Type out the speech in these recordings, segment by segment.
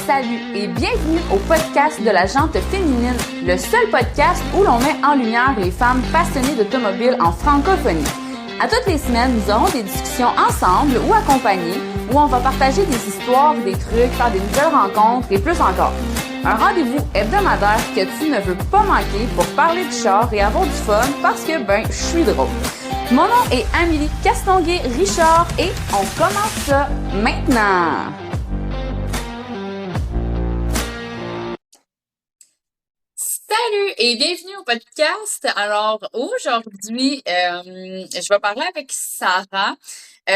Salut et bienvenue au podcast de la Jante féminine, le seul podcast où l'on met en lumière les femmes passionnées d'automobile en francophonie. À toutes les semaines, nous aurons des discussions ensemble ou accompagnées où on va partager des histoires, des trucs, faire des nouvelles rencontres et plus encore. Un rendez-vous hebdomadaire que tu ne veux pas manquer pour parler de char et avoir du fun parce que, je suis drôle. Mon nom est Amélie Castonguay-Richard et on commence ça maintenant! Salut et bienvenue au podcast. Alors aujourd'hui, je vais parler avec Sarah.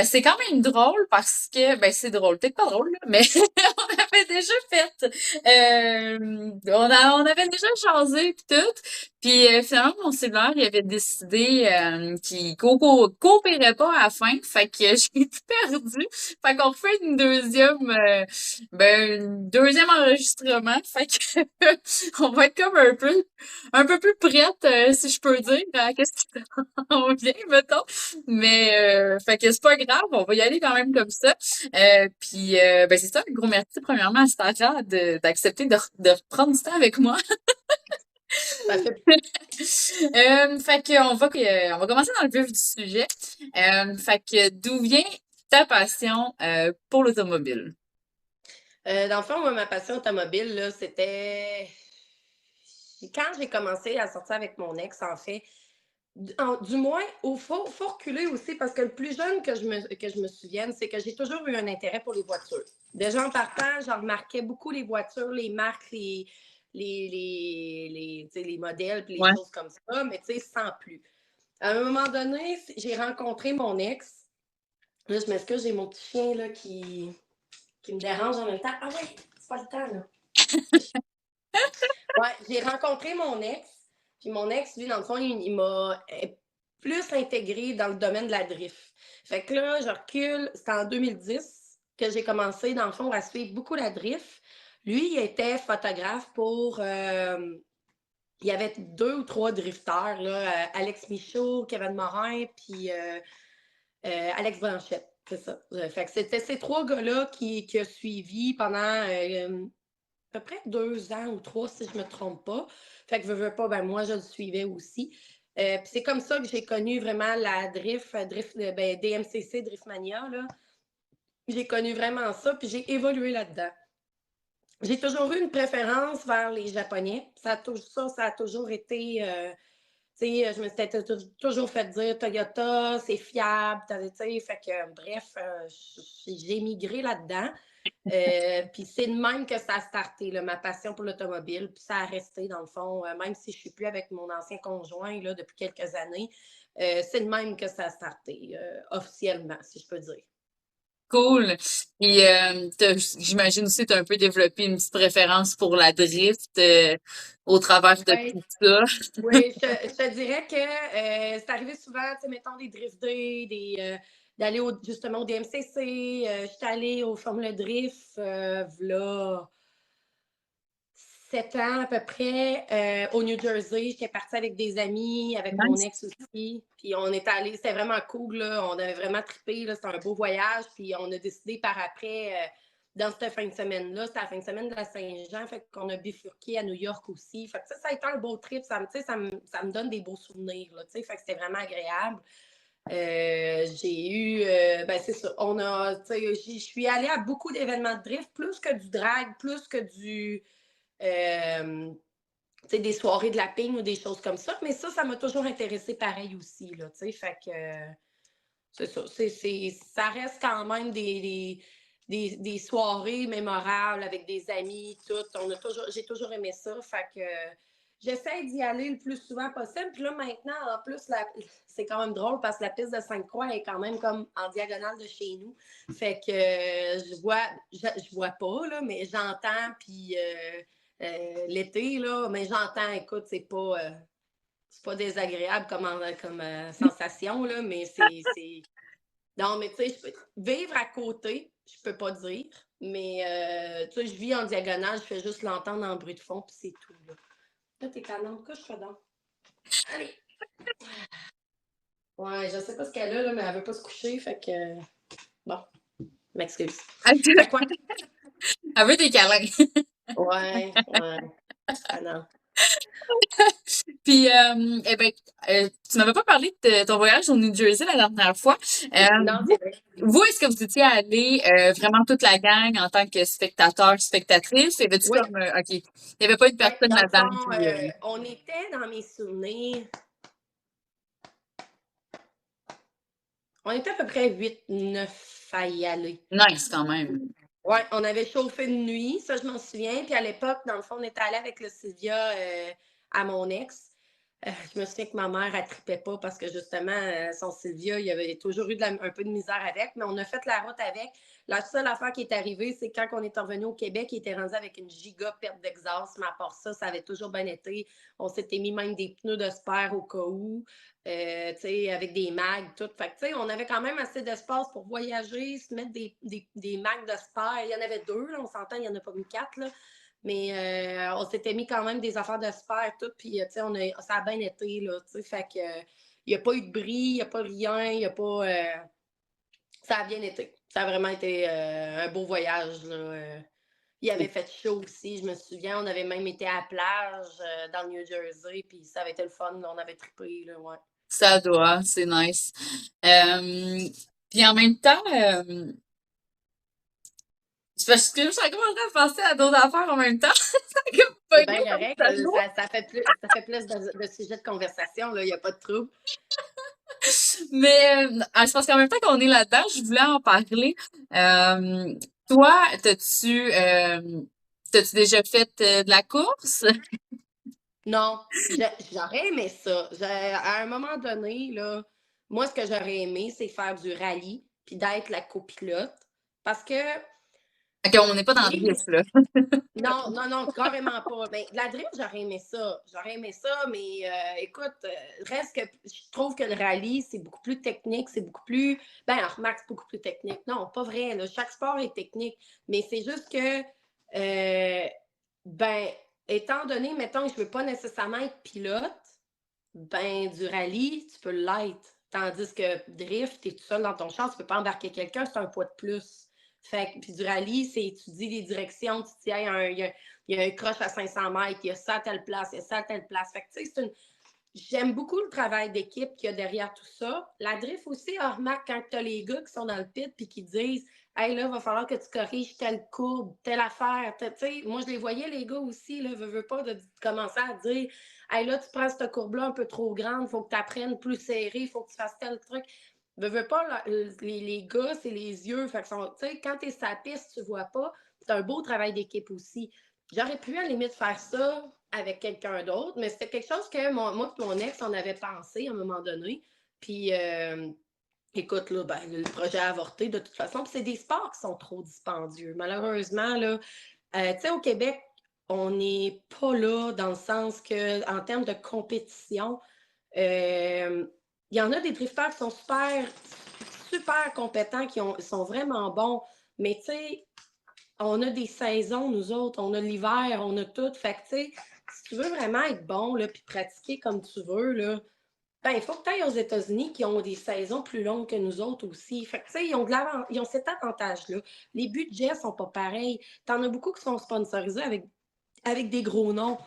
C'est quand même drôle parce que, c'est drôle, peut-être pas drôle, là, mais on avait déjà on avait déjà jasé pis tout. Puis finalement, mon cellulaire, il avait décidé qu'il coopérait pas à la fin, fait que j'ai tout perdu. Fait qu'on refait un deuxième enregistrement, fait que on va être comme un peu plus prête, si je peux dire, à qu'est-ce qui s'en vient, mettons. Mais fait que c'est pas grave, on va y aller quand même comme ça. C'est ça, un gros merci premièrement à Sarah d'accepter de reprendre du temps avec moi. Ça fait Fait que on va commencer dans le vif du sujet. Fait que d'où vient ta passion pour l'automobile? Dans le fond, moi, ma passion automobile, là, c'était quand j'ai commencé à sortir avec mon ex, en fait. Du moins, faut reculer aussi, parce que le plus jeune que je me souvienne, c'est que j'ai toujours eu un intérêt pour les voitures. Déjà en partant, j'en remarquais beaucoup les voitures, les marques, tu sais, les modèles, puis les Ouais. choses comme ça, mais tu sais, sans plus. À un moment donné, j'ai rencontré mon ex. Là, je m'excuse, j'ai mon petit chien là, qui me dérange en même temps. Ah ouais, c'est pas le temps, là. Ouais, j'ai rencontré mon ex. Puis mon ex, lui, dans le fond, il m'a plus intégré dans le domaine de la drift. Fait que là, je recule, c'était en 2010 que j'ai commencé, dans le fond, à suivre beaucoup la drift. Lui, il était photographe pour... il y avait 2 ou 3 drifters, là, Alex Michaud, Kevin Morin, puis Alex Blanchette. C'est ça. Fait que c'était ces 3 gars-là qui a suivi pendant à peu près 2 ans ou 3, si je ne me trompe pas. Fait que veux pas, moi, je le suivais aussi. Puis c'est comme ça que j'ai connu vraiment la drift DMCC, Driftmania, là. J'ai connu vraiment ça, puis j'ai évolué là-dedans. J'ai toujours eu une préférence vers les Japonais. Ça a toujours été... tu sais, je me suis toujours fait dire Toyota, c'est fiable, tu sais, fait que bref, j'ai migré là-dedans. Puis c'est de même que ça a starté, là, ma passion pour l'automobile. Puis ça a resté, dans le fond, même si je ne suis plus avec mon ancien conjoint là, depuis quelques années, c'est de même que ça a starté, officiellement, si je peux dire. Cool. Puis j'imagine aussi que tu as un peu développé une petite préférence pour la drift au travers de Oui, tout ça. oui, je te dirais que c'est arrivé souvent, tu sais, mettons des drift days, d'aller justement au DMCC. Je suis allée au Formule Drift, v'là 7 ans à peu près, au New Jersey. J'étais partie avec des amis, avec mon Nice. ex aussi. Puis on est allé, c'était vraiment cool, là. On avait vraiment trippé, là. C'était un beau voyage. Puis on a décidé par après, dans cette fin de semaine-là, c'était la fin de semaine de la Saint-Jean, fait qu'on a bifurqué à New York aussi. Fait que ça a été un beau trip. Ça me donne des beaux souvenirs, là, tu sais. Fait que c'était vraiment agréable. J'ai eu, c'est ça. Je suis allée à beaucoup d'événements de drift, plus que du drag, plus que du des soirées de la ping ou des choses comme ça. Mais ça m'a toujours intéressé pareil aussi, là, fait que c'est ça. Ça reste quand même des soirées mémorables avec des amis, tout. J'ai toujours aimé ça, fait que j'essaie d'y aller le plus souvent possible. Puis là, maintenant, en plus, c'est quand même drôle parce que la piste de Sainte-Croix est quand même comme en diagonale de chez nous. Fait que je vois pas, là, mais j'entends, puis l'été, là, mais j'entends, écoute, c'est pas désagréable comme sensation, là, mais c'est... Non, mais tu sais, vivre à côté, je peux pas dire, mais tu sais, je vis en diagonale, je fais juste l'entendre en bruit de fond, puis c'est tout, là. Là, t'es calante, couche-toi donc. Allez! Ouais, je sais pas ce qu'elle a, là, mais elle veut pas se coucher, fait que... Bon. M'excuse. Elle Fait quoi? veut des câlins. Ouais, ouais. Ah non. Puis, eh ben, tu m'avais pas parlé de ton voyage au New Jersey la dernière fois. Non, c'est vrai. Vous, est-ce que vous étiez allés vraiment toute la gang en tant que spectateur, spectatrice? Y avait-tu Oui, comme, OK, il y avait pas une oui. personne Dans le là-dedans fond, qui... on était dans mes souvenirs. On était à peu près 8-9 à y aller. Nice, quand même. Ouais, on avait chauffé une nuit, ça je m'en souviens. Puis à l'époque, dans le fond, on était allé avec le Sylvia à mon ex. Je me souviens que ma mère, elle tripait pas parce que justement, son Sylvia, il y avait toujours eu un peu de misère avec, mais on a fait la route avec. La seule affaire qui est arrivée, c'est quand on est revenu au Québec, il était rendu avec une giga perte d'exhaust, mais à part ça, ça avait toujours bien été. On s'était mis même des pneus de spare au cas où, tu sais, avec des mags, tout. Fait que, tu sais, on avait quand même assez d'espace pour voyager, se mettre des mags de spare. Il y en avait 2, là, on s'entend, il n'y en a pas mis 4, là. Mais on s'était mis quand même des affaires de spare, tout, puis ça a bien été, là, tu sais, fait que il n'y a pas eu de bris, il n'y a pas rien, il n'y a pas... ça a bien été. Ça a vraiment été un beau voyage, là. Il avait fait chaud aussi, je me souviens, on avait même été à la plage dans le New Jersey, puis ça avait été le fun, là, on avait trippé, là, ouais. Ça doit, c'est nice. Puis en même temps, c'est parce que je commencé à penser à d'autres affaires en même temps. Ça a comme C'est pogné bien comme correct, ça joue. ça fait plus de sujets de conversation, là, il n'y a pas de trouble. Mais je pense qu'en même temps qu'on est là-dedans, je voulais en parler. Toi, t'as-tu déjà fait de la course? Non, j'aurais aimé ça. À un moment donné, là, moi, ce que j'aurais aimé, c'est faire du rallye puis d'être la copilote. Parce que Ok, on n'est pas dans le oui, risque, là. non, non, non, carrément pas. Ben, de la drift, j'aurais aimé ça. J'aurais aimé ça, mais écoute, reste que je trouve que le rallye, c'est beaucoup plus technique, c'est beaucoup plus. Ben, alors, Max, c'est beaucoup plus technique. Non, pas vrai. Là. Chaque sport est technique. Mais c'est juste que ben, étant donné, mettons, que je ne veux pas nécessairement être pilote, ben, du rallye, tu peux l'être. Tandis que drift, tu es tout seul dans ton char, tu ne peux pas embarquer quelqu'un, c'est un poids de plus. Fait que, puis du rallye, c'est tu dis les directions, tu dis, il y a un croche à 500 mètres, il y a ça à telle place, il y a ça à telle place. Fait que, tu sais, j'aime beaucoup le travail d'équipe qu'il y a derrière tout ça. La drift aussi, remarque quand tu as les gars qui sont dans le pit puis qui disent hey, là, il va falloir que tu corriges telle courbe, telle affaire. Moi, je les voyais, les gars aussi, là, veux pas de commencer à dire hey, là, tu prends cette courbe-là un peu trop grande, il faut que tu apprennes plus serré, il faut que tu fasses tel truc. Veux pas, là, les gars, c'est les yeux. Fait que quand tu es sur la piste, tu vois pas. C'est un beau travail d'équipe aussi. J'aurais pu, à la limite, faire ça avec quelqu'un d'autre, mais c'était quelque chose que moi et mon ex, on avait pensé à un moment donné. Puis, écoute, là, ben, le projet a avorté de toute façon. Puis, c'est des sports qui sont trop dispendieux. Malheureusement, là, tu sais, au Québec, on n'est pas là dans le sens que, en termes de compétition, il y en a des drifters qui sont super, super compétents, sont vraiment bons. Mais tu sais, on a des saisons, nous autres, on a l'hiver, on a tout. Fait que, tu sais, si tu veux vraiment être bon, là, puis pratiquer comme tu veux, là, ben, il faut que tu ailles aux États-Unis qui ont des saisons plus longues que nous autres aussi. Fait que, tu sais, ils ont cet avantage-là. Les budgets sont pas pareils. T'en as beaucoup qui sont sponsorisés avec des gros noms.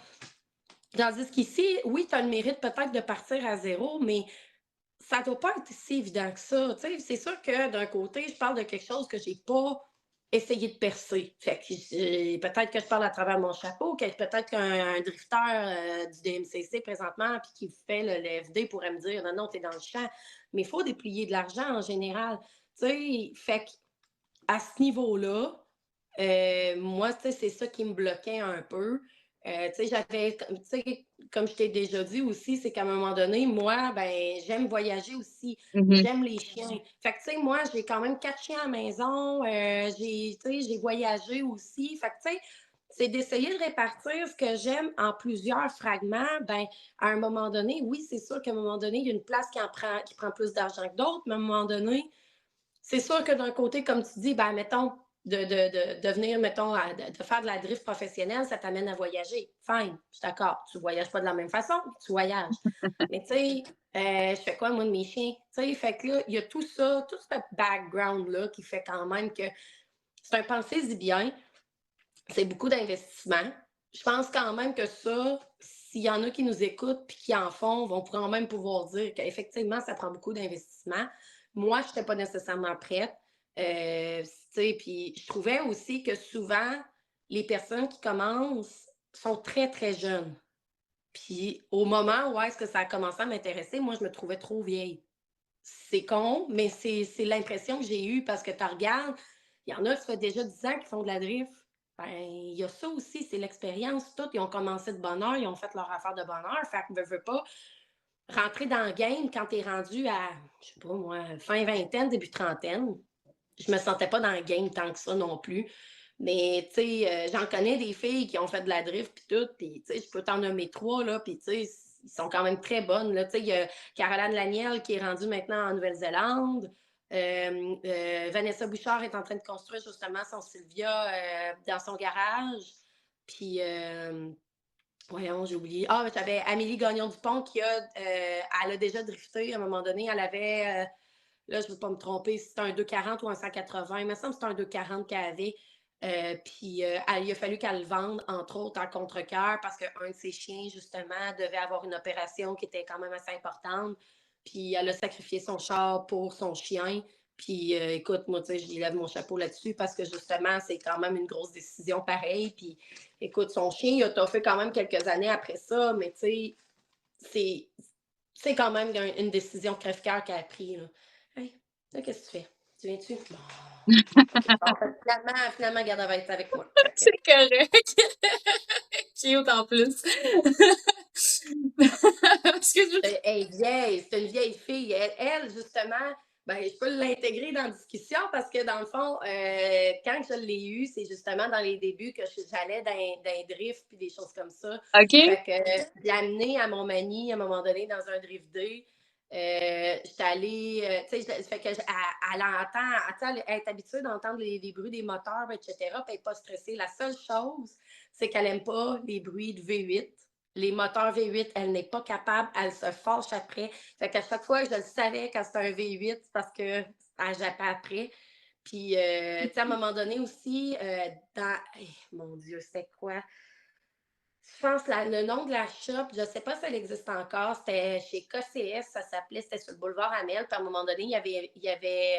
Tandis qu'ici, oui, tu as le mérite peut-être de partir à zéro, mais ça ne doit pas être si évident que ça. C'est sûr que d'un côté, je parle de quelque chose que j'ai pas essayé de percer. Fait que peut-être que je parle à travers mon chapeau, que peut-être qu'un drifteur du DMCC présentement, puis qui fait le LFD pourrait me dire non, non, tu es dans le champ. Mais il faut déplier de l'argent en général. Fait qu'à ce niveau-là, moi, c'est ça qui me bloquait un peu. Comme je t'ai déjà dit aussi, c'est qu'à un moment donné, moi, ben, j'aime voyager aussi. J'aime les chiens. Fait que, tu sais, moi, j'ai quand même 4 chiens à la maison. J'ai voyagé aussi. Fait que, tu sais, c'est d'essayer de répartir ce que j'aime en plusieurs fragments. Ben, à un moment donné, oui, c'est sûr qu'à un moment donné, il y a une place qui prend plus d'argent que d'autres, mais à un moment donné, c'est sûr que d'un côté, comme tu dis, ben, mettons, de venir, mettons, de faire de la drift professionnelle, ça t'amène à voyager. Fine, je suis d'accord. Tu ne voyages pas de la même façon, tu voyages. Mais tu sais, Je fais quoi, moi, de mes chiens? Tu sais, fait que là, il y a tout ça, tout ce background-là qui fait quand même que c'est un pensez-y bien, c'est beaucoup d'investissement. Je pense quand même que ça, s'il y en a qui nous écoutent puis qui en font, vont quand même pouvoir dire qu'effectivement, ça prend beaucoup d'investissement. Moi, je n'étais pas nécessairement prête. Puis je trouvais aussi que souvent, les personnes qui commencent sont très, très jeunes. Puis au moment où est-ce que ça a commencé à m'intéresser, moi, je me trouvais trop vieille. C'est con, mais c'est l'impression que j'ai eue parce que tu regardes, il y en a, ça fait déjà 10 ans qu'ils font de la drift. Ben, il y a ça aussi, c'est l'expérience, tout. Ils ont commencé de bonne heure, ils ont fait leur affaire de bonne heure. Fait que veux pas rentrer dans le game quand tu es rendu à, je sais pas moi, fin vingtaine, début trentaine. Je me sentais pas dans le game tant que ça non plus. Mais, tu sais, j'en connais des filles qui ont fait de la drift puis tout, puis, tu sais, je peux t'en nommer trois, là, puis, tu sais, ils sont quand même très bonnes, là. Tu sais, il y a Caroline Laniel qui est rendue maintenant en Nouvelle-Zélande. Vanessa Bouchard est en train de construire justement son Sylvia dans son garage. Puis, voyons, j'ai oublié. Ah, j'avais Amélie Gagnon-Dupont elle a déjà drifté à un moment donné. Elle avait, là, je ne veux pas me tromper si c'est un 240 ou un 180. Il me semble que c'est un 240 qu'elle avait. Il a fallu qu'elle le vende, entre autres, en contre-cœur, parce qu'un de ses chiens, justement, devait avoir une opération qui était quand même assez importante. Puis elle a sacrifié son char pour son chien. Puis écoute, moi, tu sais, je lui lève mon chapeau là-dessus parce que justement, c'est quand même une grosse décision pareille. Puis écoute, son chien, il a toffé quand même quelques années après ça, mais tu sais, c'est quand même une décision crève-cœur qu'elle a prise. Là. Hey, là, qu'est-ce que tu fais? Tu viens-tu? Bon. OK. Bon, finalement, garde va être avec moi. C'est correct. Cute en plus. Excuse-moi. Elle est vieille, c'est une vieille fille. Elle, justement, ben, je peux l'intégrer dans la discussion parce que dans le fond, quand je l'ai eue, c'est justement dans les débuts que j'allais dans drift puis des choses comme ça. OK. Fait que l'amener à Montmagny à un moment donné dans un drift day. J'étais allée, tu sais, fait que elle entend, elle est habituée d'entendre les bruits des moteurs, etc. Puis elle n'est pas stressée. La seule chose, c'est qu'elle n'aime pas les bruits de V8. Les moteurs V8, elle n'est pas capable, elle se fâche après. Fait qu'à chaque fois, je le savais quand c'était un V8, c'est parce que elle jappait après. Puis, tu sais, à un moment donné aussi, mon Dieu, c'est quoi? Je pense que le nom de la shop, je ne sais pas si elle existe encore, c'était chez KCS, ça s'appelait, c'était sur le boulevard Amel. Puis à un moment donné, il y avait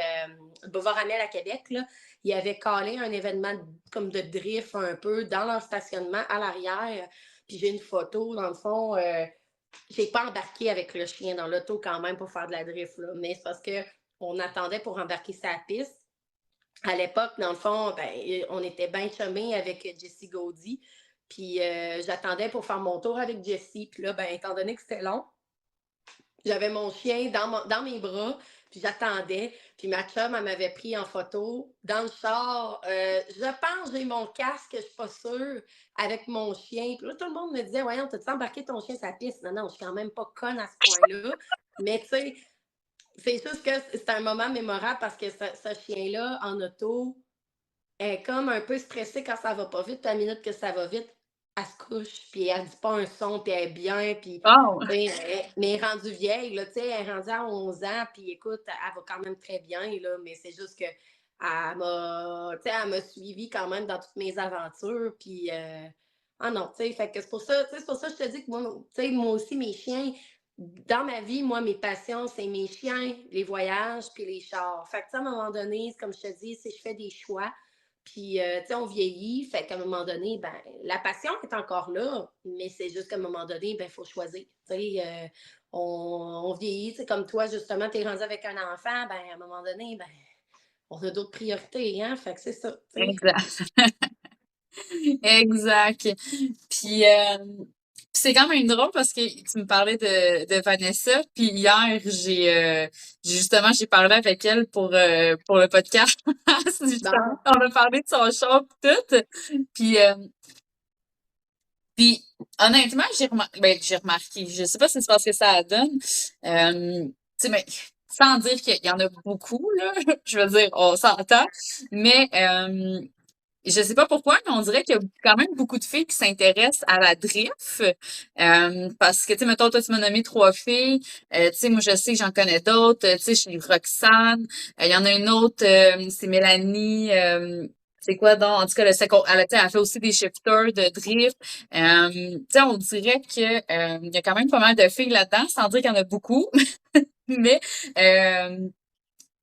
le boulevard Amel à Québec, là, il avait calé un événement comme de drift un peu dans leur stationnement à l'arrière. Puis j'ai une photo, dans le fond, j'ai pas embarqué avec le chien dans l'auto quand même pour faire de la drift, là, mais c'est parce qu'on attendait pour embarquer sa piste. À l'époque, dans le fond, ben, on était bien chumés avec Jessie Gaudy. Puis j'attendais pour faire mon tour avec Jessie. Puis là, ben, étant donné que c'était long, j'avais mon chien dans mes bras, puis j'attendais. Puis ma chum, elle m'avait pris en photo dans le char. Je pense que j'ai mon casque, je suis pas sûre, avec mon chien. Puis là, tout le monde me disait, voyons, t'as-tu embarqué ton chien sur la piste? Non, non, je suis quand même pas conne à ce point-là. Mais tu sais, c'est juste que c'est un moment mémorable parce que ce chien-là, en auto, est comme un peu stressée quand ça va pas vite. Puis à la minute que ça va vite, elle se couche, puis elle dit pas un son, puis elle est bien, puis Wow. mais elle est rendue vieille, là, tu sais, elle est rendue à 11 ans, puis écoute, elle va quand même très bien, là, mais c'est juste que elle m'a suivi quand même dans toutes mes aventures, puis ah non, tu sais, fait que c'est pour ça que je te dis que moi, tu sais, moi aussi, mes chiens, dans ma vie, moi, mes passions, c'est mes chiens, les voyages, puis les chars. Fait que, à un moment donné, comme je te dis, si je fais des choix, puis, tu sais, on vieillit, fait qu'à un moment donné, ben, la passion est encore là, mais c'est juste qu'à un moment donné, ben, il faut choisir. Tu sais, on vieillit, tu sais, comme toi, justement, tu es rendu avec un enfant, ben, à un moment donné, ben, on a d'autres priorités, hein, fait que c'est ça, tu sais. Exact. Exact. Puis c'est quand même drôle parce que tu me parlais de Vanessa, puis hier j'ai parlé avec elle pour le podcast. Justement, Bon, on a parlé de son show pis tout. Puis puis honnêtement, j'ai remarqué, je sais pas si c'est parce que ça donne. Tu sais, mais sans dire qu'il y en a beaucoup là, je veux dire, on s'entend, mais je sais pas pourquoi, mais on dirait qu'il y a quand même beaucoup de filles qui s'intéressent à la drift. Parce que, tu sais, mettons, toi, tu m'as nommé 3 filles. Tu sais, moi, je sais que j'en connais d'autres. Tu sais, chez Roxane. Il y en a une autre, c'est Mélanie. C'est quoi donc? En tout cas, elle fait aussi des shifters de drift. Tu sais, on dirait que il y a quand même pas mal de filles là-dedans, sans dire qu'il y en a beaucoup. Mais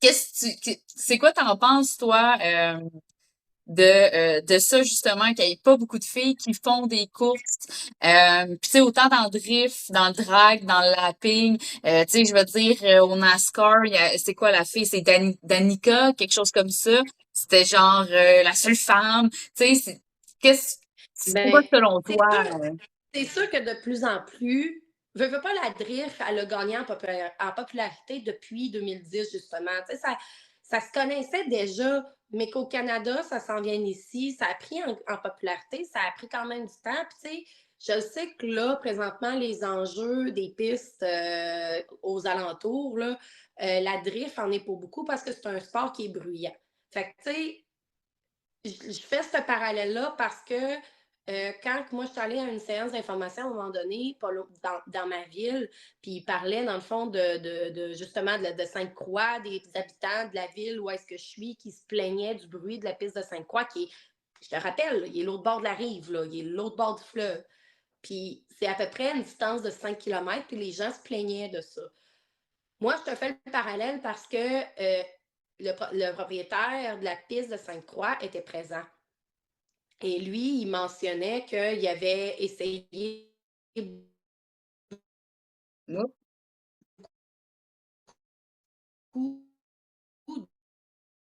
c'est quoi t'en penses, toi? De ça justement qu'il n'y ait pas beaucoup de filles qui font des courses puis tu sais autant dans le drift, dans le drag, dans le lapping, tu sais je veux dire au NASCAR c'est quoi la fille, c'est Danica, quelque chose comme ça, c'était genre la seule femme, tu sais qu'est-ce c'est quoi Ben, selon c'est toi sûr, c'est sûr que de plus en plus, veux pas la drift, elle a gagné en popularité depuis 2010, justement. Tu sais, ça se connaissait déjà, mais qu'au Canada, ça s'en vient ici, ça a pris en popularité, ça a pris quand même du temps. Puis, tu sais, je sais que là, présentement, les enjeux des pistes aux alentours, là, la drift en est pour beaucoup parce que c'est un sport qui est bruyant. Fait que, tu sais, je fais ce parallèle-là parce que quand moi je suis allée à une séance d'information à un moment donné, dans ma ville, puis ils parlaient dans le fond justement de Sainte-Croix, des habitants de la ville où est-ce que je suis, qui se plaignaient du bruit de la piste de Sainte-Croix, qui est, je te rappelle, là, il est l'autre bord de la rive, là, il est l'autre bord du fleuve. Puis c'est à peu près une distance de 5 km, puis les gens se plaignaient de ça. Moi, je te fais le parallèle parce que le propriétaire de la piste de Sainte-Croix était présent. Et lui, il mentionnait qu'il avait essayé Oups. beaucoup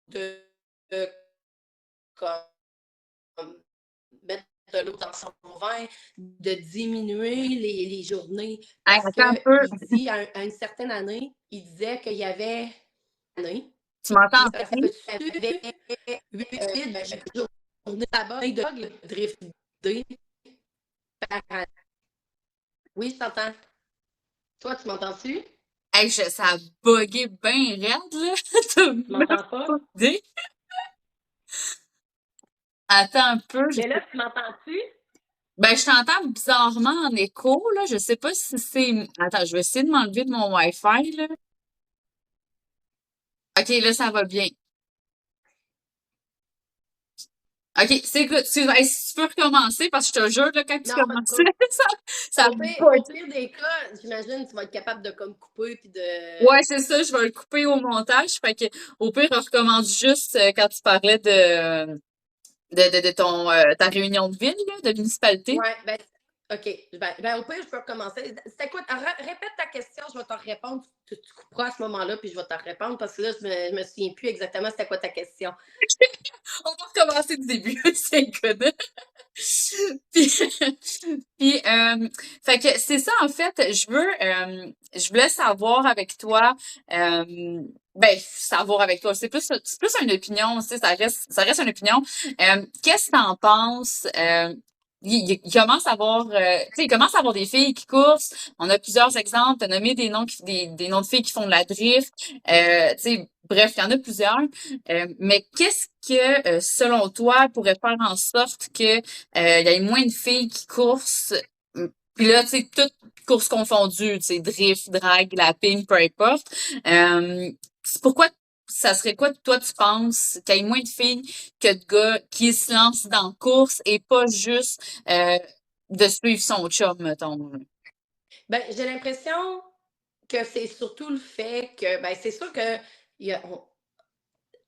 de comme, mettre de l'eau dans son vin, de diminuer les journées. Hey, Parce attends un peu, qu'il dit, à une certaine année, il disait qu'il y avait année, tu m'entends ça bien? peut avait 8 journées là-bas de drifter par année. Oui, je t'entends. Toi, tu m'entends-tu? Hey, ça a bugué bien raide là. T'as Tu même m'entends pas? pas idée. Attends un peu, Mais là, tu m'entends-tu? ben, je t'entends bizarrement en écho, là. Je sais pas si c'est... Attends, je vais essayer de m'enlever de mon Wi-Fi, là. OK, là, ça va bien. OK, c'est good. Hey, si tu peux recommencer, parce que je te jure, là, quand tu Non, pas de commençais, trouble. ça Au bug. pire des cas, j'imagine que tu vas être capable de comme couper puis de. Ouais, c'est ça, je vais le couper au montage. Fait que, au pire, on recommence juste quand tu parlais de ton, ta réunion de ville, là, de municipalité. Ouais, ben, OK. Au pire, je peux recommencer. C'était quoi? Répète ta question, je vais te répondre. Tu couperas à ce moment-là, puis je vais te répondre parce que là, je me souviens plus exactement c'était quoi ta question. On va recommencer du début, c'est good. Puis, puis fait que c'est ça en fait, je voulais savoir avec toi ben savoir avec toi, c'est plus une opinion, tu sais, ça reste une opinion. Qu'est-ce que t'en penses il commence à avoir tu sais, il commence à avoir des filles qui courent. On a plusieurs exemples, t'as nommé des noms des noms de filles qui font de la drift. Tu sais, bref, il y en a plusieurs. Mais qu'est-ce que, selon toi, pourrait faire en sorte que il y ait moins de filles qui coursent? Puis là, tu sais, toutes courses confondues, tu sais, drift, drag, lapping, peu importe. Pourquoi ça serait quoi, toi, tu penses, qu'il y ait moins de filles que de gars qui se lancent dans la course et pas juste de suivre son chum, mettons. Ben, j'ai l'impression que c'est surtout le fait que, ben, c'est sûr que il y a,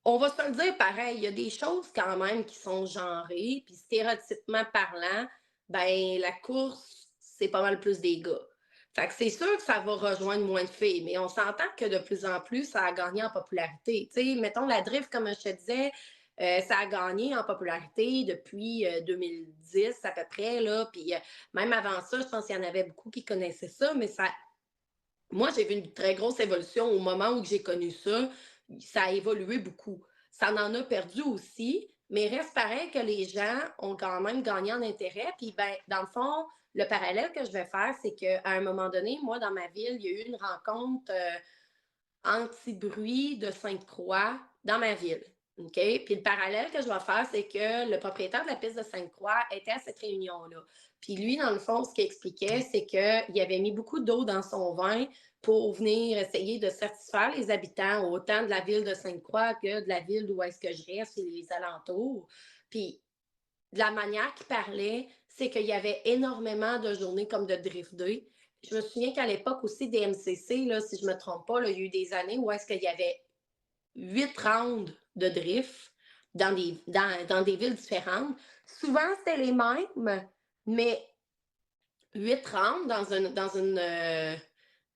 on va se le dire pareil, il y a des choses quand même qui sont genrées, puis stéréotypement parlant, ben la course, c'est pas mal plus des gars. Fait que c'est sûr que ça va rejoindre moins de filles, mais on s'entend que de plus en plus, ça a gagné en popularité. Tu sais, mettons la drift, comme je te disais, ça a gagné en popularité depuis 2010 à peu près, là, puis même avant ça, je pense qu'il y en avait beaucoup qui connaissaient ça, mais ça, moi, j'ai vu une très grosse évolution au moment où j'ai connu ça. Ça a évolué beaucoup. Ça en a perdu aussi, mais reste pareil que les gens ont quand même gagné en intérêt. Puis, ben, dans le fond, le parallèle que je vais faire, c'est qu'à un moment donné, moi, dans ma ville, il y a eu une rencontre anti-bruit de Sainte-Croix dans ma ville. OK? Puis le parallèle que je vais faire, c'est que le propriétaire de la piste de Sainte-Croix était à cette réunion-là. Puis lui, dans le fond, ce qu'il expliquait, c'est qu'il avait mis beaucoup d'eau dans son vin pour venir essayer de satisfaire les habitants, autant de la ville de Sainte-Croix que de la ville d'où est-ce que je reste et les alentours. Puis de la manière qu'il parlait, c'est qu'il y avait énormément de journées comme de drift day. Je me souviens qu'à l'époque aussi des MCC, là, si je ne me trompe pas, là, il y a eu des années où est-ce qu'il y avait 8 rounds de drift dans des villes différentes. Souvent, c'était les mêmes, mais 8 rounds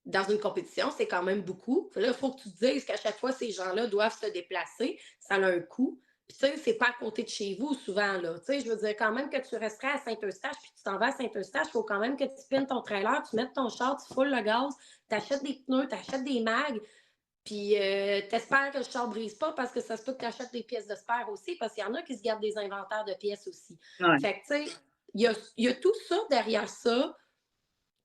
dans une compétition, c'est quand même beaucoup. Là, il faut que tu te dises qu'à chaque fois, ces gens-là doivent se déplacer. Ça a un coût. Puis, tu sais, c'est pas à côté de chez vous, souvent, là. Tu sais, je veux dire, quand même que tu resterais à Saint-Eustache, puis tu t'en vas à Saint-Eustache, il faut quand même que tu pines ton trailer, tu mettes ton char, tu foules le gaz, tu achètes des pneus, tu achètes des mags, puis t'espères que le char brise pas parce que ça se peut que tu achètes des pièces de spare aussi, parce qu'il y en a qui se gardent des inventaires de pièces aussi. Ouais. Fait que, tu sais, il y a tout ça derrière ça.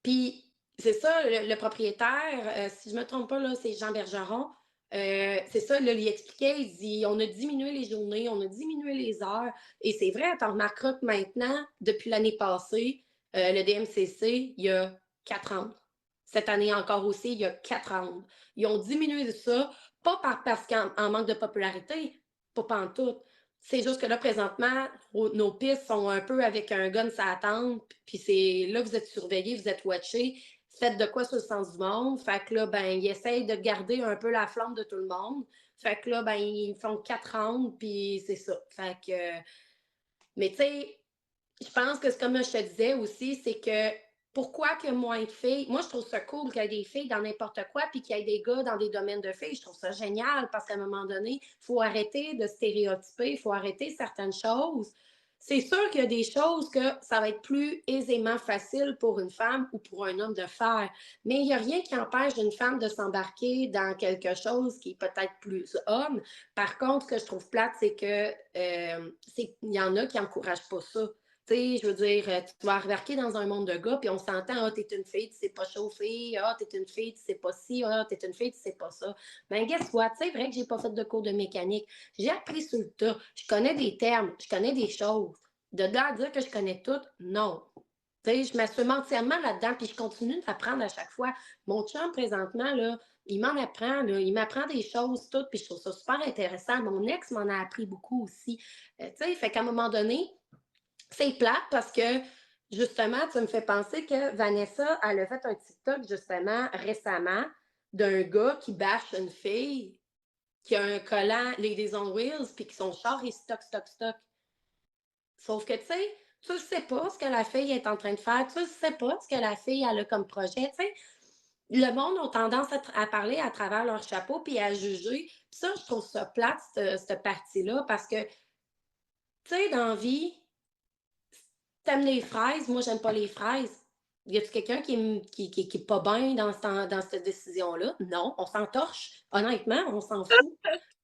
Puis, c'est ça, le propriétaire, si je ne me trompe pas, là, c'est Jean Bergeron. C'est ça, là, il expliquait, il dit on a diminué les journées, on a diminué les heures. Et c'est vrai, tu remarqueras que maintenant, depuis l'année passée, le DMCC, il y a 4 ans. Cette année encore aussi, il y a 4 ans. Ils ont diminué ça, pas parce qu'en manque de popularité, pas pantoute. C'est juste que là, présentement, nos pistes sont un peu avec un gun ça attend, puis c'est là, vous êtes surveillés, vous êtes watchés, faites de quoi sur le sens du monde. Fait que là, ben, ils essayent de garder un peu la flamme de tout le monde. Fait que là, ben, ils font 4 rounds, puis c'est ça. Fait que, mais tu sais, je pense que c'est comme je te disais aussi, c'est que pourquoi qu'il y a moins de filles? Moi, je trouve ça cool qu'il y ait des filles dans n'importe quoi, puis qu'il y ait des gars dans des domaines de filles. Je trouve ça génial parce qu'à un moment donné, il faut arrêter de stéréotyper, il faut arrêter certaines choses. C'est sûr qu'il y a des choses que ça va être plus aisément facile pour une femme ou pour un homme de faire, mais il n'y a rien qui empêche une femme de s'embarquer dans quelque chose qui est peut-être plus homme. Par contre, ce que je trouve plate, c'est que il y en a qui n'encouragent pas ça. Tu sais, je veux dire, tu vas embarquer dans un monde de gars, puis on s'entend, ah, t'es une fille, tu sais pas chauffer, ah, t'es une fille, tu sais pas ci, ah, t'es une fille, tu sais pas ça. Ben, guess what? C'est vrai que j'ai pas fait de cours de mécanique. J'ai appris sur le tas. Je connais des termes, je connais des choses. De là à dire que je connais tout, non. Tu sais, je m'assume entièrement là-dedans, puis je continue d'apprendre à chaque fois. Mon chum, présentement, là, il m'en apprend, là, il m'apprend des choses toutes, puis je trouve ça super intéressant. Mon ex m'en a appris beaucoup aussi. Tu sais, fait qu'à un moment donné, c'est plate parce que, justement, tu me fais penser que Vanessa, elle a fait un TikTok, justement, récemment, d'un gars qui bâche une fille, qui a un collant Ladies on Wheels, puis qui son char est stock. Sauf que, tu sais, tu ne sais pas ce que la fille est en train de faire, tu ne sais pas ce que la fille elle a comme projet, tu sais. Le monde a tendance à parler à travers leur chapeau puis à juger. Puis ça, je trouve ça plate, cette partie-là, parce que, tu sais, dans la vie, t'aimes les fraises, moi, j'aime pas les fraises. Y a-tu quelqu'un qui est pas bien dans cette décision-là? Non, on s'en torche. Honnêtement, on s'en fout.